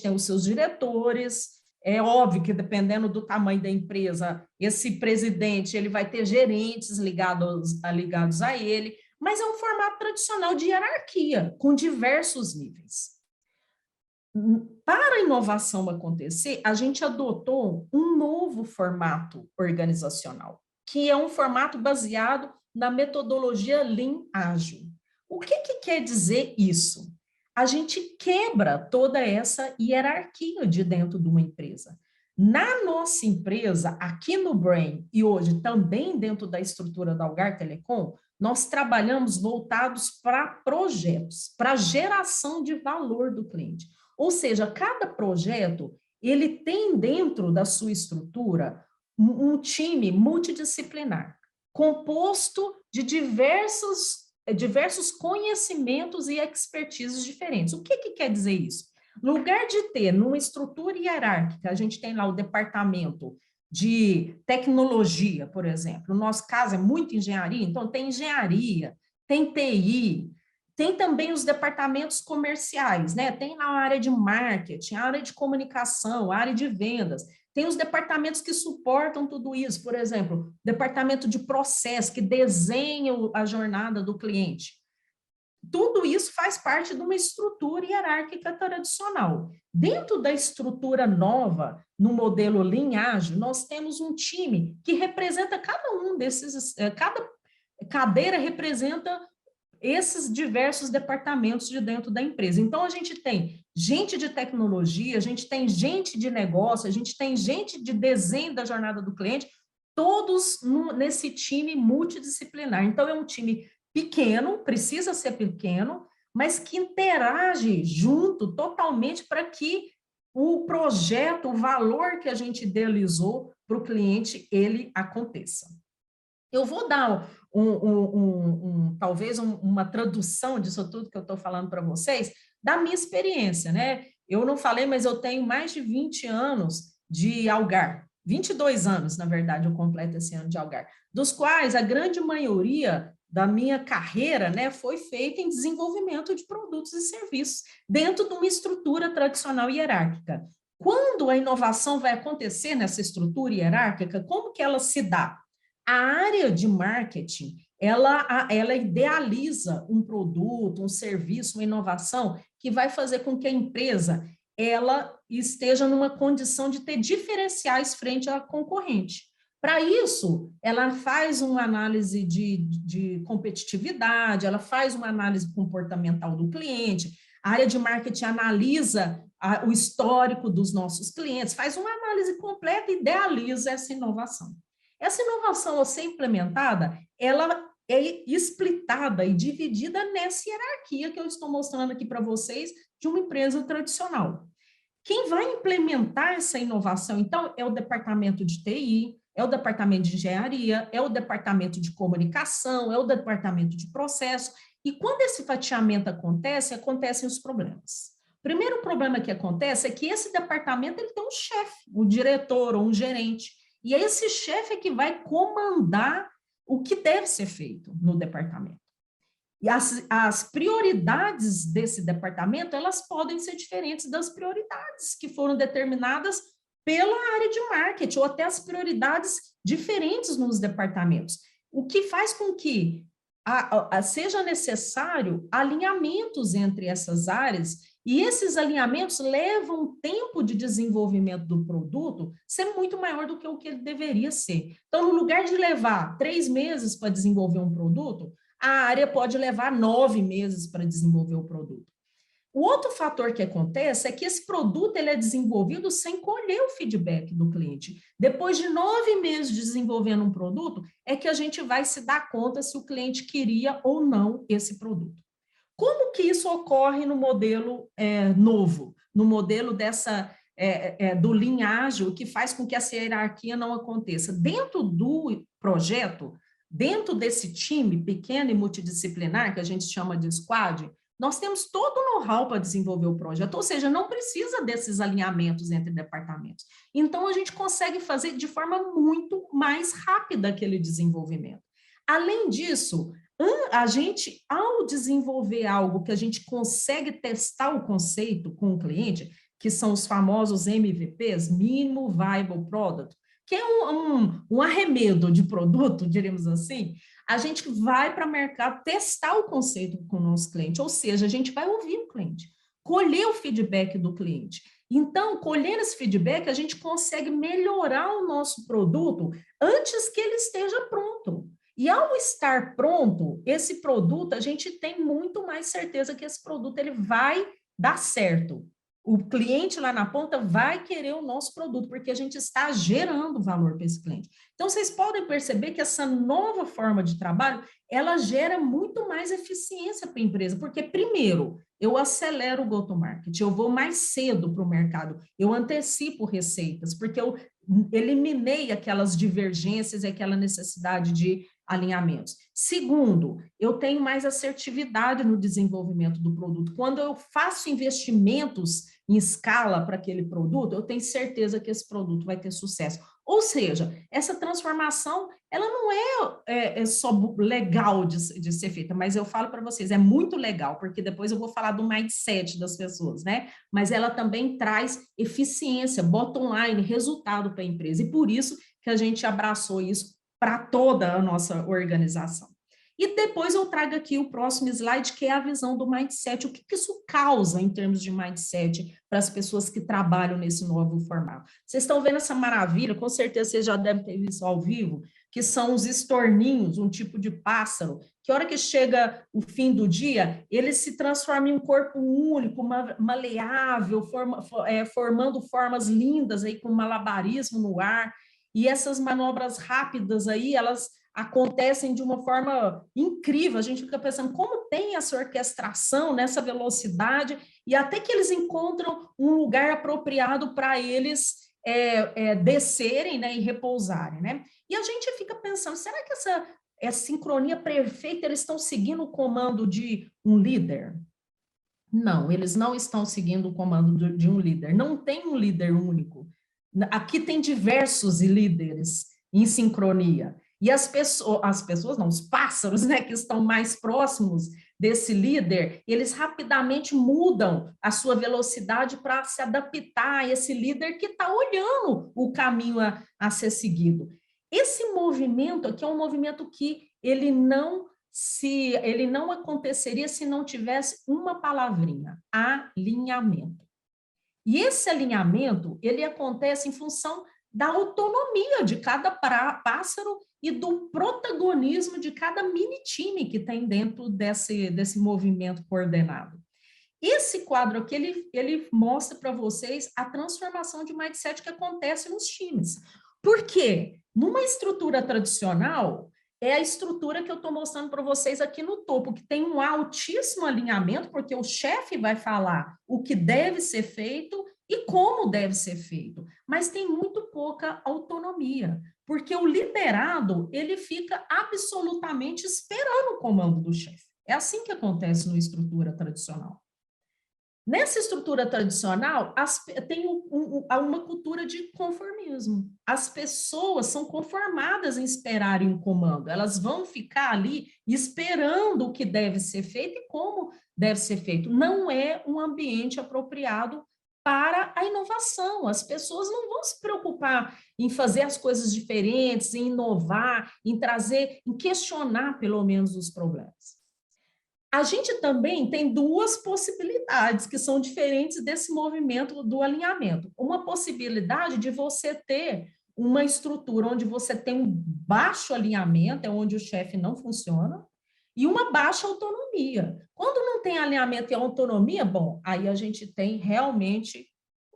tem os seus diretores. É óbvio que, dependendo do tamanho da empresa, esse presidente ele vai ter gerentes ligados a ele, mas é um formato tradicional de hierarquia, com diversos níveis. Para a inovação acontecer, a gente adotou um novo formato organizacional, que é um formato baseado na metodologia Lean Ágil. O que quer dizer isso? A gente quebra toda essa hierarquia de dentro de uma empresa. Na nossa empresa, aqui no Brain, e hoje também dentro da estrutura da Algar Telecom, nós trabalhamos voltados para projetos, para geração de valor do cliente. Ou seja, cada projeto, ele tem dentro da sua estrutura um time multidisciplinar, composto de diversos conhecimentos e expertises diferentes. O que quer dizer isso? No lugar de ter, numa estrutura hierárquica, a gente tem lá o departamento de tecnologia, por exemplo. No nosso caso, é muito engenharia, então tem engenharia, tem TI, tem também os departamentos comerciais, né? Tem lá a área de marketing, a área de comunicação, a área de vendas. Tem os departamentos que suportam tudo isso, por exemplo, departamento de processo, que desenha a jornada do cliente. Tudo isso faz parte de uma estrutura hierárquica tradicional. Dentro da estrutura nova, no modelo Lean Ágil, nós temos um time que representa cada um desses, cada cadeira representa esses diversos departamentos de dentro da empresa. Então, a gente tem gente de tecnologia, a gente tem gente de negócio, a gente tem gente de desenho da jornada do cliente, todos nesse time multidisciplinar. Então, é um time pequeno, precisa ser pequeno, mas que interage junto totalmente para que o projeto, o valor que a gente idealizou para o cliente, ele aconteça. Eu vou dar talvez uma tradução disso tudo que eu estou falando para vocês, da minha experiência, né? Eu não falei, mas eu tenho mais de 20 anos de Algar, 22 anos, na verdade, eu completo esse ano de Algar, dos quais a grande maioria da minha carreira, né, foi feita em desenvolvimento de produtos e serviços, dentro de uma estrutura tradicional hierárquica. Quando a inovação vai acontecer nessa estrutura hierárquica, como que ela se dá? A área de marketing, ela idealiza um produto, um serviço, uma inovação que vai fazer com que a empresa ela esteja numa condição de ter diferenciais frente à concorrente. Para isso, ela faz uma análise de competitividade, ela faz uma análise comportamental do cliente, a área de marketing analisa o histórico dos nossos clientes, faz uma análise completa e idealiza essa inovação. Essa inovação, ao ser implementada, ela é explitada e dividida nessa hierarquia que eu estou mostrando aqui para vocês de uma empresa tradicional. Quem vai implementar essa inovação, então, é o departamento de TI, é o departamento de engenharia, é o departamento de comunicação, é o departamento de processo, e quando esse fatiamento acontece, acontecem os problemas. O primeiro problema que acontece é que esse departamento ele tem um chefe, um diretor ou um gerente, e esse chefe é que vai comandar o que deve ser feito no departamento. E as prioridades desse departamento, elas podem ser diferentes das prioridades que foram determinadas pela área de marketing, ou até as prioridades diferentes nos departamentos. O que faz com que seja necessário alinhamentos entre essas áreas, e esses alinhamentos levam um tempo de desenvolvimento do produto ser muito maior do que o que ele deveria ser. Então, no lugar de levar 3 meses para desenvolver um produto, a área pode levar 9 meses para desenvolver o produto. O outro fator que acontece é que esse produto ele é desenvolvido sem colher o feedback do cliente. Depois de 9 meses desenvolvendo um produto, é que a gente vai se dar conta se o cliente queria ou não esse produto. Como que isso ocorre no modelo novo, no modelo do Lean Ágil, que faz com que essa hierarquia não aconteça? Dentro do projeto, dentro desse time pequeno e multidisciplinar, que a gente chama de squad, nós temos todo o know-how para desenvolver o projeto, ou seja, não precisa desses alinhamentos entre departamentos. Então, a gente consegue fazer de forma muito mais rápida aquele desenvolvimento. Além disso, a gente, ao desenvolver algo que a gente consegue testar o conceito com o cliente, que são os famosos MVPs, Minimal Viable Product, que é um arremedo de produto, diríamos assim, a gente vai para o mercado testar o conceito com o nosso cliente, ou seja, a gente vai ouvir o cliente, colher o feedback do cliente. Então, colhendo esse feedback, a gente consegue melhorar o nosso produto antes que ele esteja pronto. E ao estar pronto, esse produto, a gente tem muito mais certeza que esse produto ele vai dar certo. O cliente lá na ponta vai querer o nosso produto, porque a gente está gerando valor para esse cliente. Então, vocês podem perceber que essa nova forma de trabalho, ela gera muito mais eficiência para a empresa, porque, primeiro, eu acelero o go-to-market, eu vou mais cedo para o mercado, eu antecipo receitas, porque eu eliminei aquelas divergências e aquela necessidade de alinhamentos. Segundo, eu tenho mais assertividade no desenvolvimento do produto. Quando eu faço investimentos em escala para aquele produto, eu tenho certeza que esse produto vai ter sucesso. Ou seja, essa transformação, ela não é só legal de ser feita, mas eu falo para vocês, é muito legal, porque depois eu vou falar do mindset das pessoas, né? Mas ela também traz eficiência, bottom line, resultado para a empresa, e por isso que a gente abraçou isso para toda a nossa organização. E depois eu trago aqui o próximo slide, que é a visão do mindset. O que isso causa em termos de mindset para as pessoas que trabalham nesse novo formato? Vocês estão vendo essa maravilha, com certeza vocês já devem ter visto ao vivo, que são os estorninhos, um tipo de pássaro, que a hora que chega o fim do dia, ele se transforma em um corpo único, maleável, formando formas lindas aí com malabarismo no ar. E essas manobras rápidas aí, elas acontecem de uma forma incrível. A gente fica pensando como tem essa orquestração nessa velocidade, e até que eles encontram um lugar apropriado para eles descerem, né, e repousarem, né? E a gente fica pensando, será que essa sincronia perfeita, eles estão seguindo o comando de um líder? Não, eles não estão seguindo o comando de um líder. Não tem um líder único. Aqui tem diversos líderes em sincronia. E as pessoas não, os pássaros, né, que estão mais próximos desse líder, eles rapidamente mudam a sua velocidade para se adaptar a esse líder que está olhando o caminho a ser seguido. Esse movimento aqui é um movimento que ele não aconteceria se não tivesse uma palavrinha: alinhamento. E esse alinhamento, ele acontece em função da autonomia de cada pássaro e do protagonismo de cada mini time que tem dentro desse movimento coordenado. Esse quadro aqui, ele mostra para vocês a transformação de mindset que acontece nos times. Por quê? Numa estrutura tradicional, é a estrutura que eu estou mostrando para vocês aqui no topo, que tem um altíssimo alinhamento, porque o chefe vai falar o que deve ser feito e como deve ser feito, mas tem muito pouca autonomia, porque o liderado, ele fica absolutamente esperando o comando do chefe. É assim que acontece numa estrutura tradicional. Nessa estrutura tradicional, tem uma cultura de conformismo. As pessoas são conformadas em esperarem um comando, elas vão ficar ali esperando o que deve ser feito e como deve ser feito. Não é um ambiente apropriado para a inovação. As pessoas não vão se preocupar em fazer as coisas diferentes, em inovar, em trazer, em questionar pelo menos os problemas. A gente também tem duas possibilidades que são diferentes desse movimento do alinhamento. Uma possibilidade de você ter uma estrutura onde você tem um baixo alinhamento, é onde o chefe não funciona, e uma baixa autonomia. Quando não tem alinhamento e autonomia, bom, aí a gente tem realmente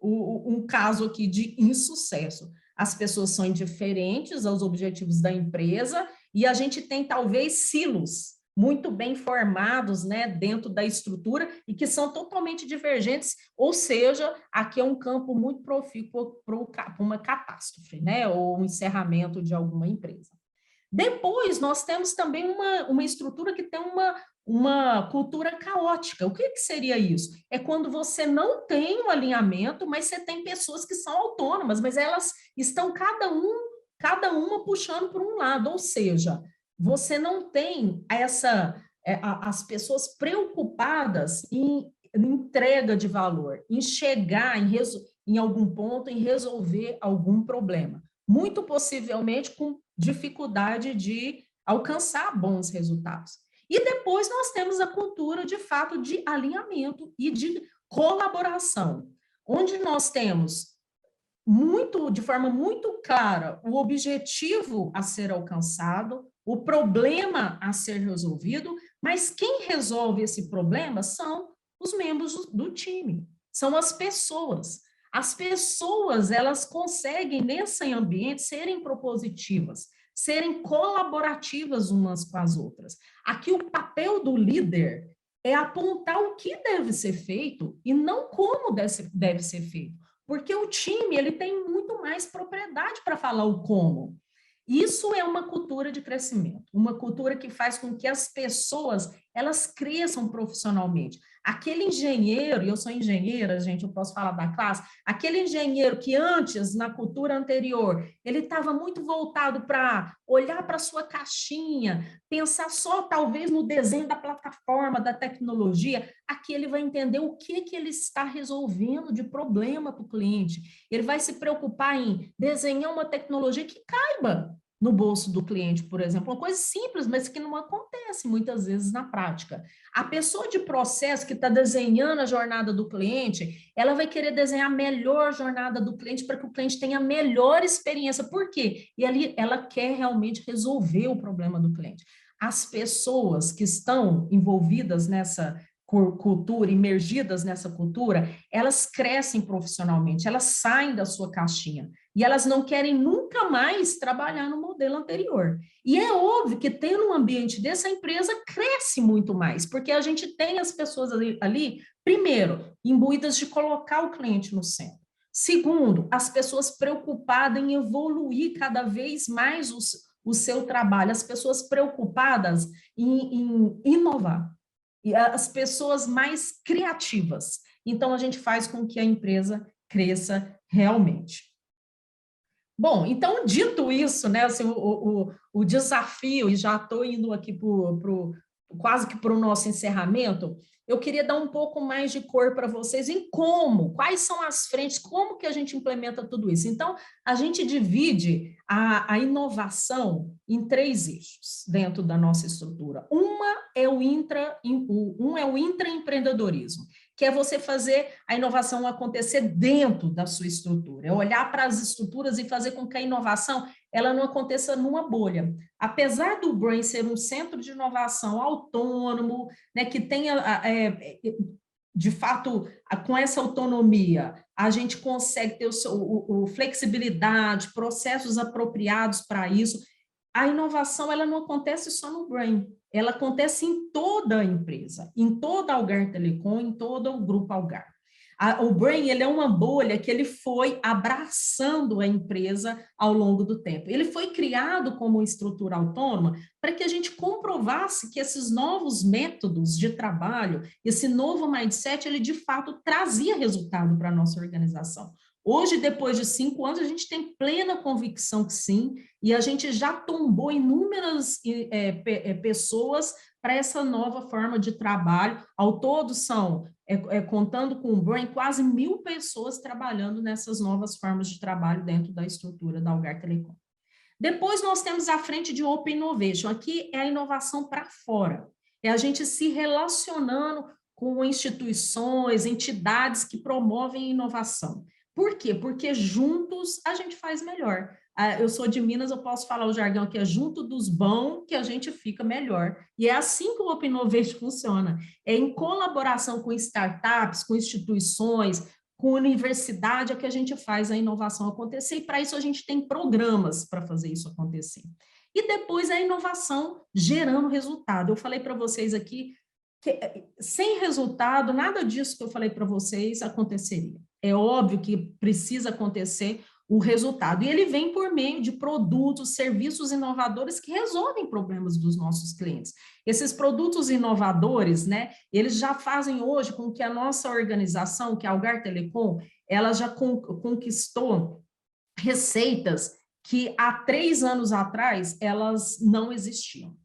um caso aqui de insucesso. As pessoas são indiferentes aos objetivos da empresa e a gente tem talvez silos muito bem formados, né, dentro da estrutura e que são totalmente divergentes, ou seja, aqui é um campo muito profícuo para uma catástrofe, né, ou um encerramento de alguma empresa. Depois, nós temos também uma estrutura que tem uma cultura caótica. O que seria isso? É quando você não tem um alinhamento, mas você tem pessoas que são autônomas, mas elas estão cada uma puxando por um lado, ou seja, você não tem as pessoas preocupadas em entrega de valor, em chegar em algum ponto, em resolver algum problema. Muito possivelmente com dificuldade de alcançar bons resultados. E depois nós temos a cultura, de fato, de alinhamento e de colaboração, onde nós temos de forma muito clara o objetivo a ser alcançado, o problema a ser resolvido, mas quem resolve esse problema são os membros do time, são as pessoas. As pessoas, elas conseguem, nesse ambiente, serem propositivas, serem colaborativas umas com as outras. Aqui o papel do líder é apontar o que deve ser feito e não como deve ser feito, porque o time, ele tem muito mais propriedade para falar o como. Isso é uma cultura de crescimento, uma cultura que faz com que as pessoas, elas cresçam profissionalmente. Aquele engenheiro, e eu sou engenheira, gente, eu posso falar da classe, aquele engenheiro que antes, na cultura anterior, ele estava muito voltado para olhar para a sua caixinha, pensar só talvez no desenho da plataforma, da tecnologia, aqui ele vai entender o que ele está resolvendo de problema para o cliente. Ele vai se preocupar em desenhar uma tecnologia que caiba no bolso do cliente, por exemplo, uma coisa simples, mas que não acontece muitas vezes na prática. A pessoa de processo que está desenhando a jornada do cliente, ela vai querer desenhar a melhor jornada do cliente para que o cliente tenha a melhor experiência. Por quê? E ali ela quer realmente resolver o problema do cliente. As pessoas que estão envolvidas nessa cultura, imergidas nessa cultura, elas crescem profissionalmente, elas saem da sua caixinha e elas não querem nunca mais trabalhar no modelo anterior. E é óbvio que tendo um ambiente dessa empresa cresce muito mais, porque a gente tem as pessoas ali primeiro, imbuídas de colocar o cliente no centro. Segundo, as pessoas preocupadas em evoluir cada vez mais o seu trabalho, as pessoas preocupadas em inovar. E as pessoas mais criativas. Então, a gente faz com que a empresa cresça realmente. Bom, então, dito isso, né, assim, o desafio, e já estou indo aqui quase que para o nosso encerramento, eu queria dar um pouco mais de cor para vocês em quais são as frentes, como que a gente implementa tudo isso. Então, a gente divide a inovação em 3 eixos dentro da nossa estrutura. Um é o intraempreendedorismo, que é você fazer a inovação acontecer dentro da sua estrutura, é olhar para as estruturas e fazer com que a inovação ela não aconteça numa bolha. Apesar do Brain ser um centro de inovação autônomo, né, que tenha, de fato, com essa autonomia, a gente consegue ter flexibilidade, processos apropriados para isso. A inovação ela não acontece só no Brain, ela acontece em toda a empresa, em toda a Algar Telecom, em todo o grupo Algar. O Brain ele é uma bolha que ele foi abraçando a empresa ao longo do tempo. Ele foi criado como estrutura autônoma para que a gente comprovasse que esses novos métodos de trabalho, esse novo mindset, ele de fato trazia resultado para a nossa organização. Hoje, depois de 5 anos, a gente tem plena convicção que sim, e a gente já tombou inúmeras pessoas para essa nova forma de trabalho. Ao todo, são, contando com o Brain, quase 1.000 pessoas trabalhando nessas novas formas de trabalho dentro da estrutura da Algar Telecom. Depois, nós temos a frente de Open Innovation. Aqui é a inovação para fora. É a gente se relacionando com instituições, entidades que promovem inovação. Por quê? Porque juntos a gente faz melhor. Eu sou de Minas, eu posso falar o jargão que é junto dos bons que a gente fica melhor. E é assim que o Open Innovation funciona. É em colaboração com startups, com instituições, com universidade, é que a gente faz a inovação acontecer. E para isso a gente tem programas para fazer isso acontecer. E depois a inovação gerando resultado. Eu falei para vocês aqui que sem resultado, nada disso que eu falei para vocês aconteceria. É óbvio que precisa acontecer o resultado. E ele vem por meio de produtos, serviços inovadores que resolvem problemas dos nossos clientes. Esses produtos inovadores, né, eles já fazem hoje com que a nossa organização, que é a Algar Telecom, ela já conquistou receitas que há 3 anos atrás elas não existiam.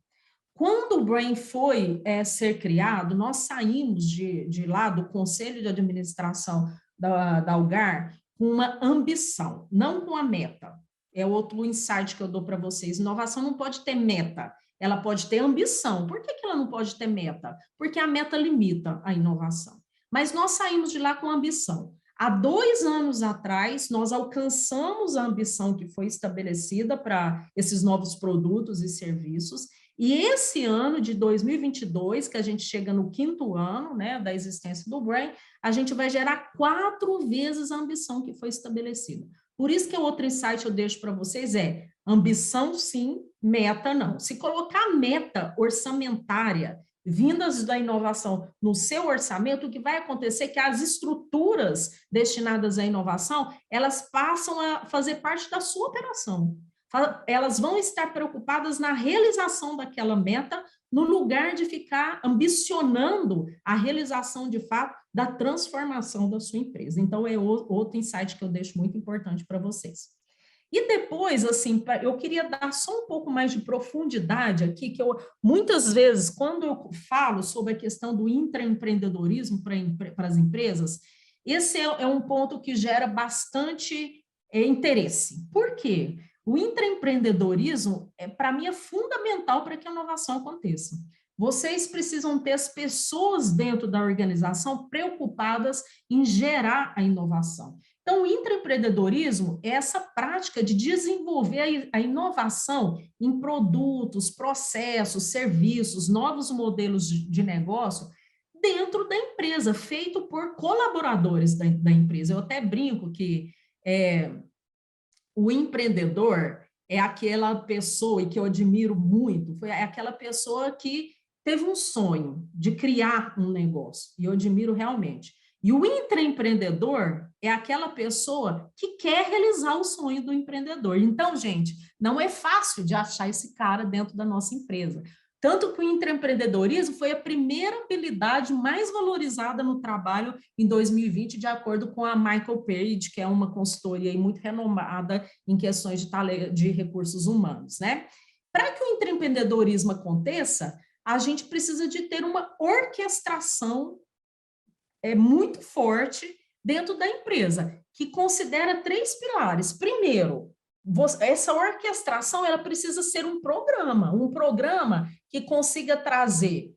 Quando o Brain foi ser criado, nós saímos de lá do Conselho de Administração da Algar com uma ambição, não com a meta. É outro insight que eu dou para vocês. Inovação não pode ter meta, ela pode ter ambição. Por que ela não pode ter meta? Porque a meta limita a inovação. Mas nós saímos de lá com ambição. Há 2 anos atrás, nós alcançamos a ambição que foi estabelecida para esses novos produtos e serviços. E esse ano de 2022, que a gente chega no 5º ano, né, da existência do Brain, a gente vai gerar 4 vezes a ambição que foi estabelecida. Por isso que o outro insight eu deixo para vocês é ambição sim, meta não. Se colocar meta orçamentária vindas da inovação no seu orçamento, o que vai acontecer é que as estruturas destinadas à inovação, elas passam a fazer parte da sua operação. Elas vão estar preocupadas na realização daquela meta, no lugar de ficar ambicionando a realização, de fato, da transformação da sua empresa. Então, é outro insight que eu deixo muito importante para vocês. E depois, assim, eu queria dar só um pouco mais de profundidade aqui, que muitas vezes, quando eu falo sobre a questão do intraempreendedorismo para as empresas, esse é um ponto que gera bastante interesse. Por quê? O intraempreendedorismo, para mim, é fundamental para que a inovação aconteça. Vocês precisam ter as pessoas dentro da organização preocupadas em gerar a inovação. Então, o intraempreendedorismo é essa prática de desenvolver a inovação em produtos, processos, serviços, novos modelos de negócio dentro da empresa, feito por colaboradores da empresa. Eu até brinco que o empreendedor é aquela pessoa, e que eu admiro muito, é aquela pessoa que teve um sonho de criar um negócio, e eu admiro realmente. E o intraempreendedor é aquela pessoa que quer realizar o sonho do empreendedor. Então, gente, não é fácil de achar esse cara dentro da nossa empresa. Tanto que o intraempreendedorismo foi a primeira habilidade mais valorizada no trabalho em 2020, de acordo com a Michael Page, que é uma consultoria muito renomada em questões de recursos humanos, né? Para que o intraempreendedorismo aconteça, a gente precisa de ter uma orquestração muito forte dentro da empresa, que considera 3 pilares. Primeiro, essa orquestração ela precisa ser um programa que consiga trazer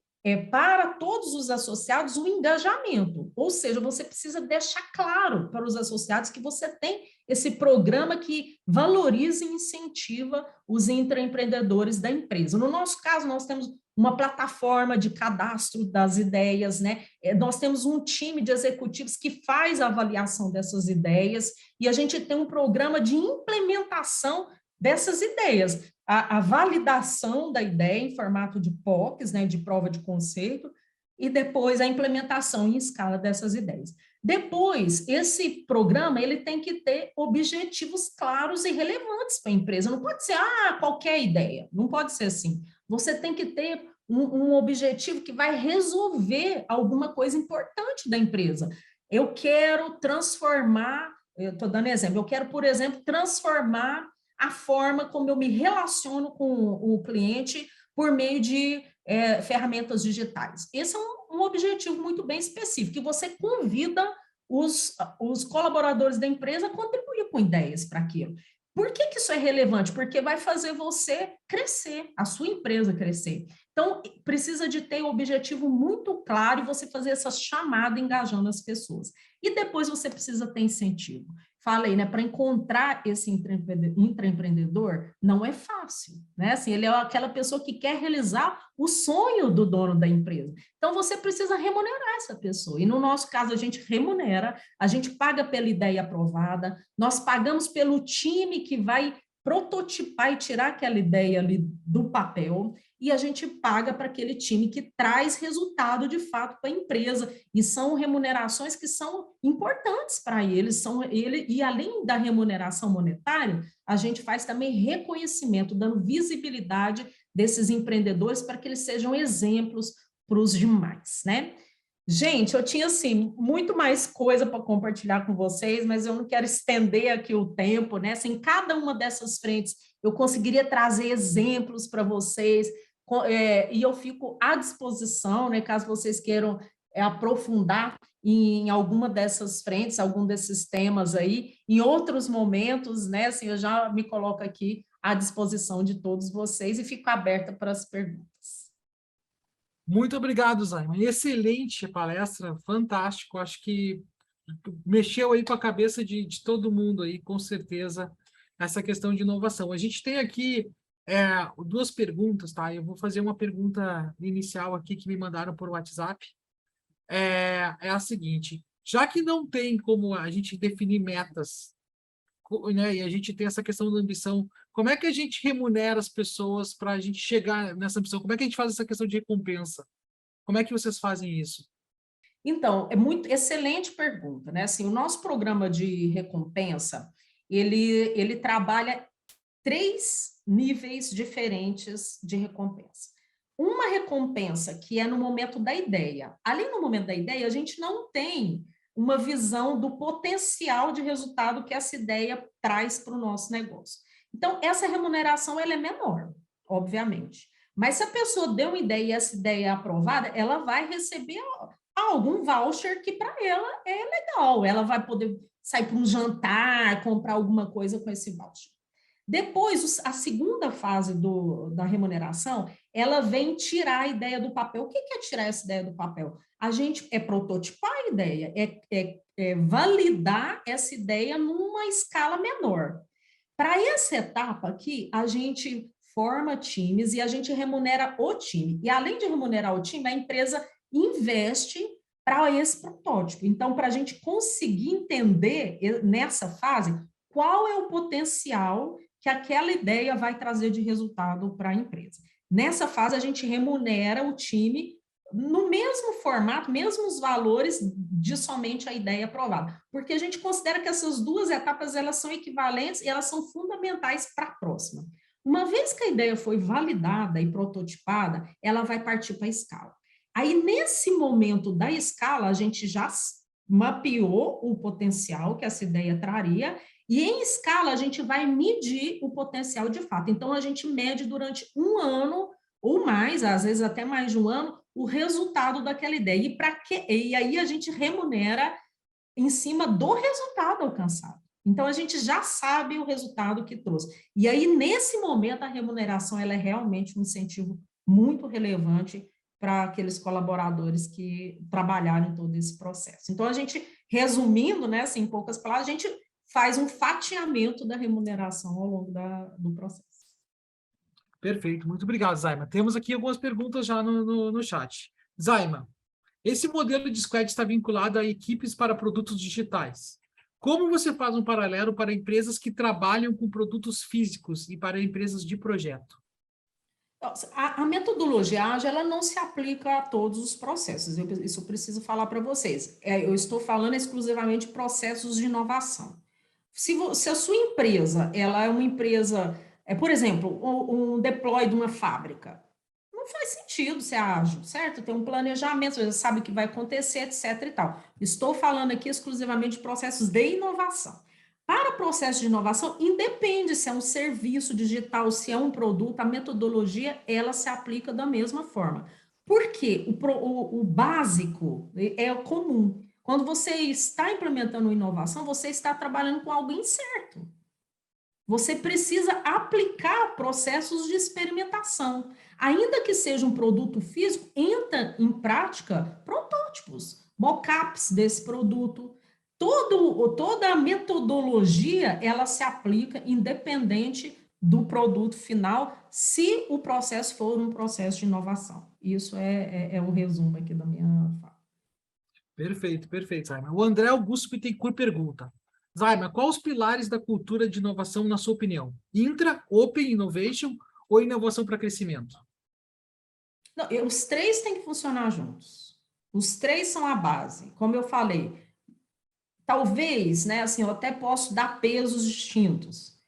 para todos os associados o engajamento, ou seja, você precisa deixar claro para os associados que você tem esse programa que valoriza e incentiva os intraempreendedores da empresa. No nosso caso, nós temos uma plataforma de cadastro das ideias, né? Nós temos um time de executivos que faz a avaliação dessas ideias e a gente tem um programa de implementação dessas ideias. A validação da ideia em formato de POCs, né, de prova de conceito, e depois a implementação em escala dessas ideias. Depois, esse programa ele tem que ter objetivos claros e relevantes para a empresa. Não pode ser qualquer ideia, não pode ser assim. Você tem que ter um objetivo que vai resolver alguma coisa importante da empresa. Eu quero transformar, eu estou dando exemplo, eu quero, por exemplo, transformar a forma como eu me relaciono com o cliente por meio de ferramentas digitais. Esse é um objetivo muito bem específico, que você convida os colaboradores da empresa a contribuir com ideias para aquilo. Por que isso é relevante? Porque vai fazer você crescer, a sua empresa crescer. Então, precisa de ter um objetivo muito claro e você fazer essa chamada engajando as pessoas. E depois você precisa ter incentivo. Falei, né? Para encontrar esse intraempreendedor não é fácil, né? Assim, ele é aquela pessoa que quer realizar o sonho do dono da empresa. Então, você precisa remunerar essa pessoa. E no nosso caso, a gente remunera, a gente paga pela ideia aprovada, nós pagamos pelo time que vai prototipar e tirar aquela ideia ali do papel, e a gente paga para aquele time que traz resultado de fato para a empresa, e são remunerações que são importantes para eles, e além da remuneração monetária, a gente faz também reconhecimento, dando visibilidade desses empreendedores para que eles sejam exemplos para os demais, né? Gente, eu tinha, assim, muito mais coisa para compartilhar com vocês, mas eu não quero estender aqui o tempo, né? Assim, em cada uma dessas frentes, eu conseguiria trazer exemplos para vocês, e eu fico à disposição, né? Caso vocês queiram aprofundar em alguma dessas frentes, algum desses temas aí, em outros momentos, né? Assim, eu já me coloco aqui à disposição de todos vocês e fico aberta para as perguntas. Muito obrigado, Zaima. Excelente palestra, fantástico. Acho que mexeu aí com a cabeça de todo mundo aí, com certeza, essa questão de inovação. A gente tem aqui 2 perguntas, tá? Eu vou fazer uma pergunta inicial aqui que me mandaram por WhatsApp. É a seguinte: já que não tem como a gente definir metas, né, e a gente tem essa questão da ambição, como é que a gente remunera as pessoas para a gente chegar nessa ambição? Como é que a gente faz essa questão de recompensa? Como é que vocês fazem isso? Então, é muito excelente pergunta, né? Assim, o nosso programa de recompensa, ele trabalha 3 níveis diferentes de recompensa. Uma recompensa que é no momento da ideia. Ali no momento da ideia, a gente não tem uma visão do potencial de resultado que essa ideia traz para o nosso negócio. Então, essa remuneração ela é menor, obviamente. Mas se a pessoa deu uma ideia e essa ideia é aprovada, ela vai receber algum voucher que para ela é legal. Ela vai poder sair para um jantar, comprar alguma coisa com esse voucher. Depois, a segunda fase da remuneração, ela vem tirar a ideia do papel. O que é tirar essa ideia do papel? A gente prototipar a ideia, validar essa ideia numa escala menor. Para essa etapa aqui, a gente forma times e a gente remunera o time. E além de remunerar o time, a empresa investe para esse protótipo. Então, para a gente conseguir entender nessa fase qual é o potencial que aquela ideia vai trazer de resultado para a empresa. Nessa fase, a gente remunera o time no mesmo formato, mesmos valores de somente a ideia aprovada, porque a gente considera que essas 2 etapas elas são equivalentes e elas são fundamentais para a próxima. Uma vez que a ideia foi validada e prototipada, ela vai partir para a escala. Aí, nesse momento da escala, a gente já mapeou o potencial que essa ideia traria, e em escala a gente vai medir o potencial de fato. Então, a gente mede durante 1 ano ou mais, às vezes até mais de um ano, o resultado daquela ideia. E, e aí a gente remunera em cima do resultado alcançado. Então, a gente já sabe o resultado que trouxe. E aí, nesse momento, a remuneração ela é realmente um incentivo muito relevante para aqueles colaboradores que trabalharam em todo esse processo. Então, a gente, resumindo, né, assim, em poucas palavras, a gente faz um fatiamento da remuneração ao longo do processo. Perfeito, muito obrigado, Zaima. Temos aqui algumas perguntas já no chat. Zaima, esse modelo de squad está vinculado a equipes para produtos digitais. Como você faz um paralelo para empresas que trabalham com produtos físicos e para empresas de projeto? A metodologia ágil ela não se aplica a todos os processos, isso eu preciso falar para vocês. Eu estou falando exclusivamente de processos de inovação. Se a sua empresa ela é uma empresa, por exemplo, um deploy de uma fábrica, não faz sentido ser ágil, certo? Tem um planejamento, você já sabe o que vai acontecer, etc. e tal. Estou falando aqui exclusivamente de processos de inovação. Para processo de inovação, independe se é um serviço digital, se é um produto, a metodologia, ela se aplica da mesma forma. Por quê? O básico é comum. Quando você está implementando inovação, você está trabalhando com algo incerto. Você precisa aplicar processos de experimentação. Ainda que seja um produto físico, entra em prática protótipos, mockups desse produto. Toda a metodologia, ela se aplica independente do produto final, se o processo for um processo de inovação. Isso é o resumo aqui da minha fala. Perfeito, perfeito, Zaima. O André Augusto Bittencourt pergunta: Zaima, quais os pilares da cultura de inovação, na sua opinião? Intra, Open Innovation ou inovação para crescimento? Não, os três têm que funcionar juntos. Os três são a base. Como eu falei, talvez, né, assim, eu até posso dar pesos distintos.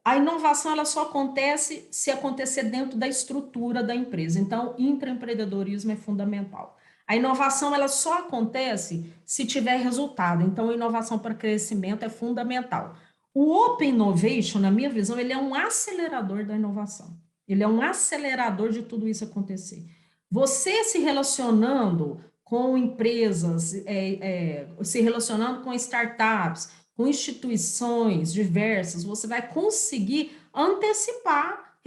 A inovação ela só acontece se acontecer dentro da estrutura da empresa. Então, intraempreendedorismo é fundamental. A inovação ela só acontece se tiver resultado. Então, a inovação para crescimento é fundamental. O Open Innovation, na minha visão, ele é um acelerador da inovação. Ele é um acelerador de tudo isso acontecer. Você se relacionando com empresas, se relacionando com startups, com instituições diversas, você vai conseguir antecipar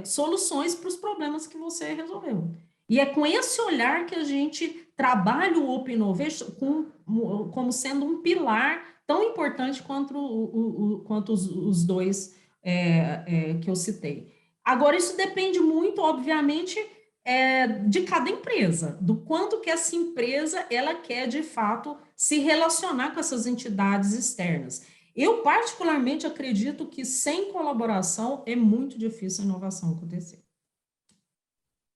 soluções para os problemas que você resolveu. E é com esse olhar que a gente trabalha o Open Innovation como sendo um pilar tão importante quanto os dois que eu citei. Agora, isso depende muito, obviamente, de cada empresa, do quanto que essa empresa ela quer, de fato, se relacionar com essas entidades externas. Eu, particularmente, acredito que sem colaboração é muito difícil a inovação acontecer.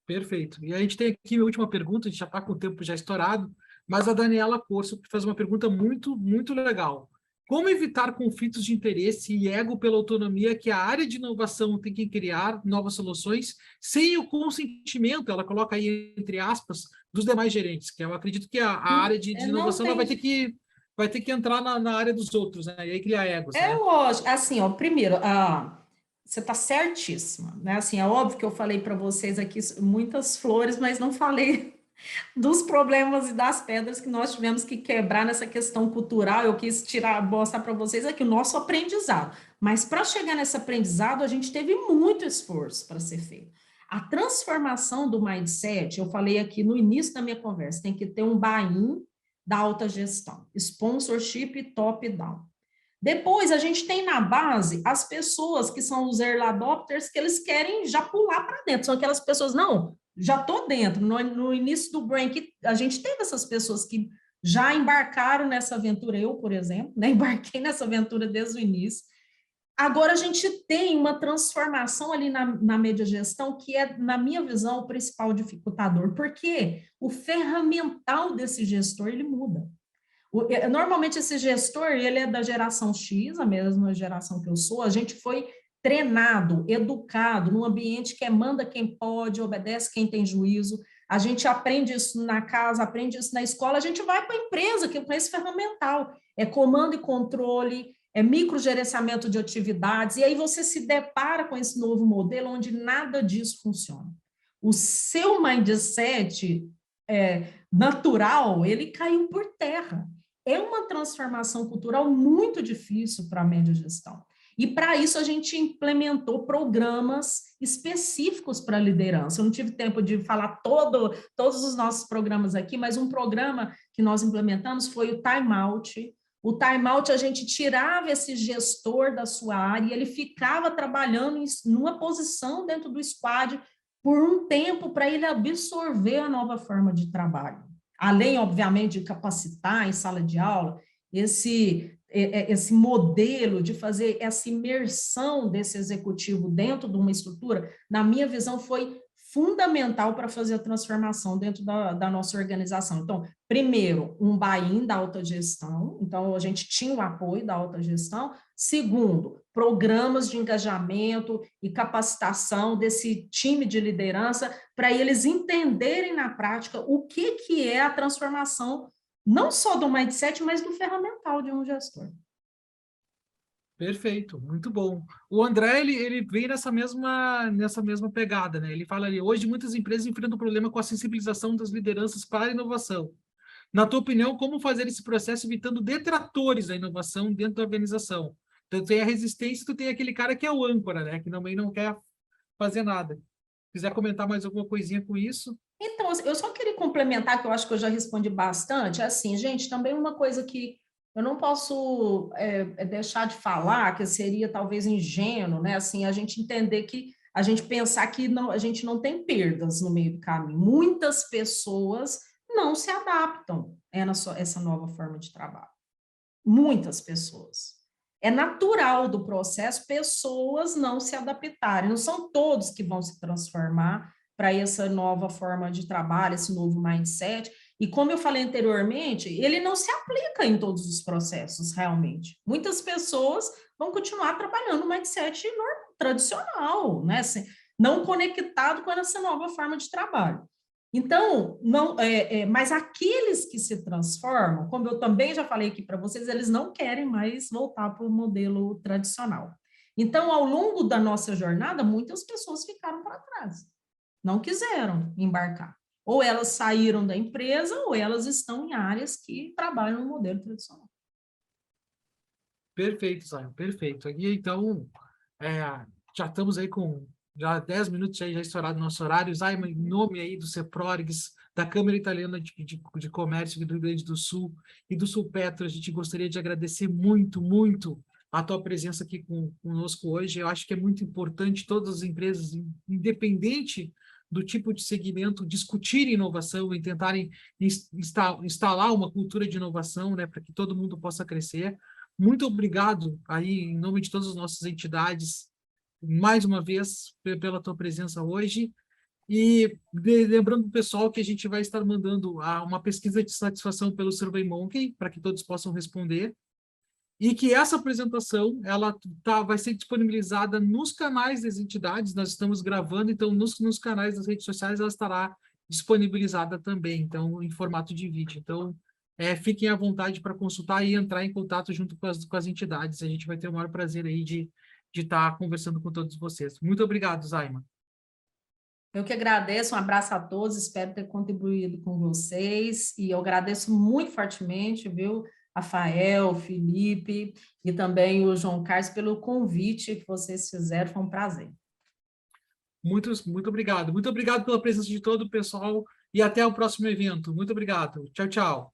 Perfeito. E a gente tem aqui a última pergunta, a gente já está com o tempo já estourado, mas a Daniela Corso faz uma pergunta muito, muito legal. Como evitar conflitos de interesse e ego pela autonomia que a área de inovação tem que criar novas soluções sem o consentimento, ela coloca aí entre aspas, dos demais gerentes, que eu acredito que a área de inovação ela vai ter que entrar na área dos outros, né? E aí criar egos. É né? lógico. Assim, ó, primeiro, você está certíssima, né? Assim, é óbvio que eu falei para vocês aqui muitas flores, mas não falei dos problemas e das pedras que nós tivemos que quebrar nessa questão cultural. Eu quis mostrar para vocês aqui o nosso aprendizado. Mas para chegar nesse aprendizado, a gente teve muito esforço para ser feito. A transformação do mindset, eu falei aqui no início da minha conversa, tem que ter um buy-in da alta gestão, sponsorship top-down. Depois, a gente tem na base as pessoas que são os early adopters, que eles querem já pular para dentro. São aquelas pessoas, não, já estou dentro. No início do Brain, a gente teve essas pessoas que já embarcaram nessa aventura. Eu, por exemplo, né, embarquei nessa aventura desde o início. Agora, a gente tem uma transformação ali na média gestão, que é, na minha visão, o principal dificultador, porque o ferramental desse gestor, ele muda. Normalmente, esse gestor, ele é da geração X, a mesma geração que eu sou, a gente foi treinado, educado, num ambiente que manda quem pode, obedece quem tem juízo, a gente aprende isso na casa, aprende isso na escola, a gente vai para a empresa, que é esse ferramental, é comando e controle, microgerenciamento de atividades, e aí você se depara com esse novo modelo onde nada disso funciona. O seu mindset natural, ele caiu por terra. É uma transformação cultural muito difícil para a média gestão. E para isso a gente implementou programas específicos para a liderança. Eu não tive tempo de falar todos os nossos programas aqui, mas um programa que nós implementamos foi o Time Out. O Time Out, a gente tirava esse gestor da sua área e ele ficava trabalhando numa posição dentro do squad por um tempo para ele absorver a nova forma de trabalho. Além, obviamente, de capacitar em sala de aula, esse modelo de fazer essa imersão desse executivo dentro de uma estrutura, na minha visão, foi fundamental para fazer a transformação dentro da nossa organização. Então, primeiro, um buy-in da alta gestão, então a gente tinha o apoio da alta gestão. Segundo, programas de engajamento e capacitação desse time de liderança para eles entenderem na prática o que é a transformação, não só do mindset, mas do ferramental de um gestor. Perfeito, muito bom. O André, ele vem nessa mesma pegada, né? Ele fala ali, hoje muitas empresas enfrentam problema com a sensibilização das lideranças para a inovação. Na tua opinião, como fazer esse processo evitando detratores da inovação dentro da organização? Então, tem a resistência, tu tem aquele cara que é o âncora, né? Que também não quer fazer nada. Se quiser comentar mais alguma coisinha com isso? Então, eu só queria complementar, que eu acho que eu já respondi bastante, assim, gente, também uma coisa que eu não posso deixar de falar, que seria talvez ingênuo, né? Assim, a gente entender que, a gente pensar que não, a gente não tem perdas no meio do caminho. Muitas pessoas não se adaptam a essa nova forma de trabalho. Muitas pessoas. É natural do processo pessoas não se adaptarem. Não são todos que vão se transformar para essa nova forma de trabalho, esse novo mindset. E como eu falei anteriormente, ele não se aplica em todos os processos, realmente. Muitas pessoas vão continuar trabalhando no mindset tradicional, né? Não conectado com essa nova forma de trabalho. Então, mas aqueles que se transformam, como eu também já falei aqui para vocês, eles não querem mais voltar para o modelo tradicional. Então, ao longo da nossa jornada, muitas pessoas ficaram para trás, não quiseram embarcar. Ou elas saíram da empresa, ou elas estão em áreas que trabalham no modelo tradicional. Perfeito, Simon, perfeito. E então, já estamos aí com 10 minutos já estourado nosso horário. Simon, em nome aí do CEPRORGS, da Câmara Italiana de Comércio do Rio Grande do Sul e do Sulpetro, a gente gostaria de agradecer muito, muito a tua presença aqui conosco hoje. Eu acho que é muito importante todas as empresas, independente do tipo de segmento, discutirem inovação e tentarem instalar uma cultura de inovação, né, para que todo mundo possa crescer. Muito obrigado aí, em nome de todas as nossas entidades, mais uma vez, pela tua presença hoje. E lembrando para o pessoal que a gente vai estar mandando uma pesquisa de satisfação pelo SurveyMonkey, para que todos possam responder. E que essa apresentação vai ser disponibilizada nos canais das entidades, nós estamos gravando, então nos canais das redes sociais ela estará disponibilizada também, então em formato de vídeo. Então, fiquem à vontade para consultar e entrar em contato junto com as entidades. A gente vai ter o maior prazer aí de estar conversando com todos vocês. Muito obrigado, Zaima. Eu que agradeço, um abraço a todos, espero ter contribuído com vocês, e eu agradeço muito fortemente, viu, Rafael, Felipe e também o João Carlos pelo convite que vocês fizeram, foi um prazer. Muito obrigado. Muito obrigado pela presença de todo o pessoal e até o próximo evento. Muito obrigado. Tchau, tchau.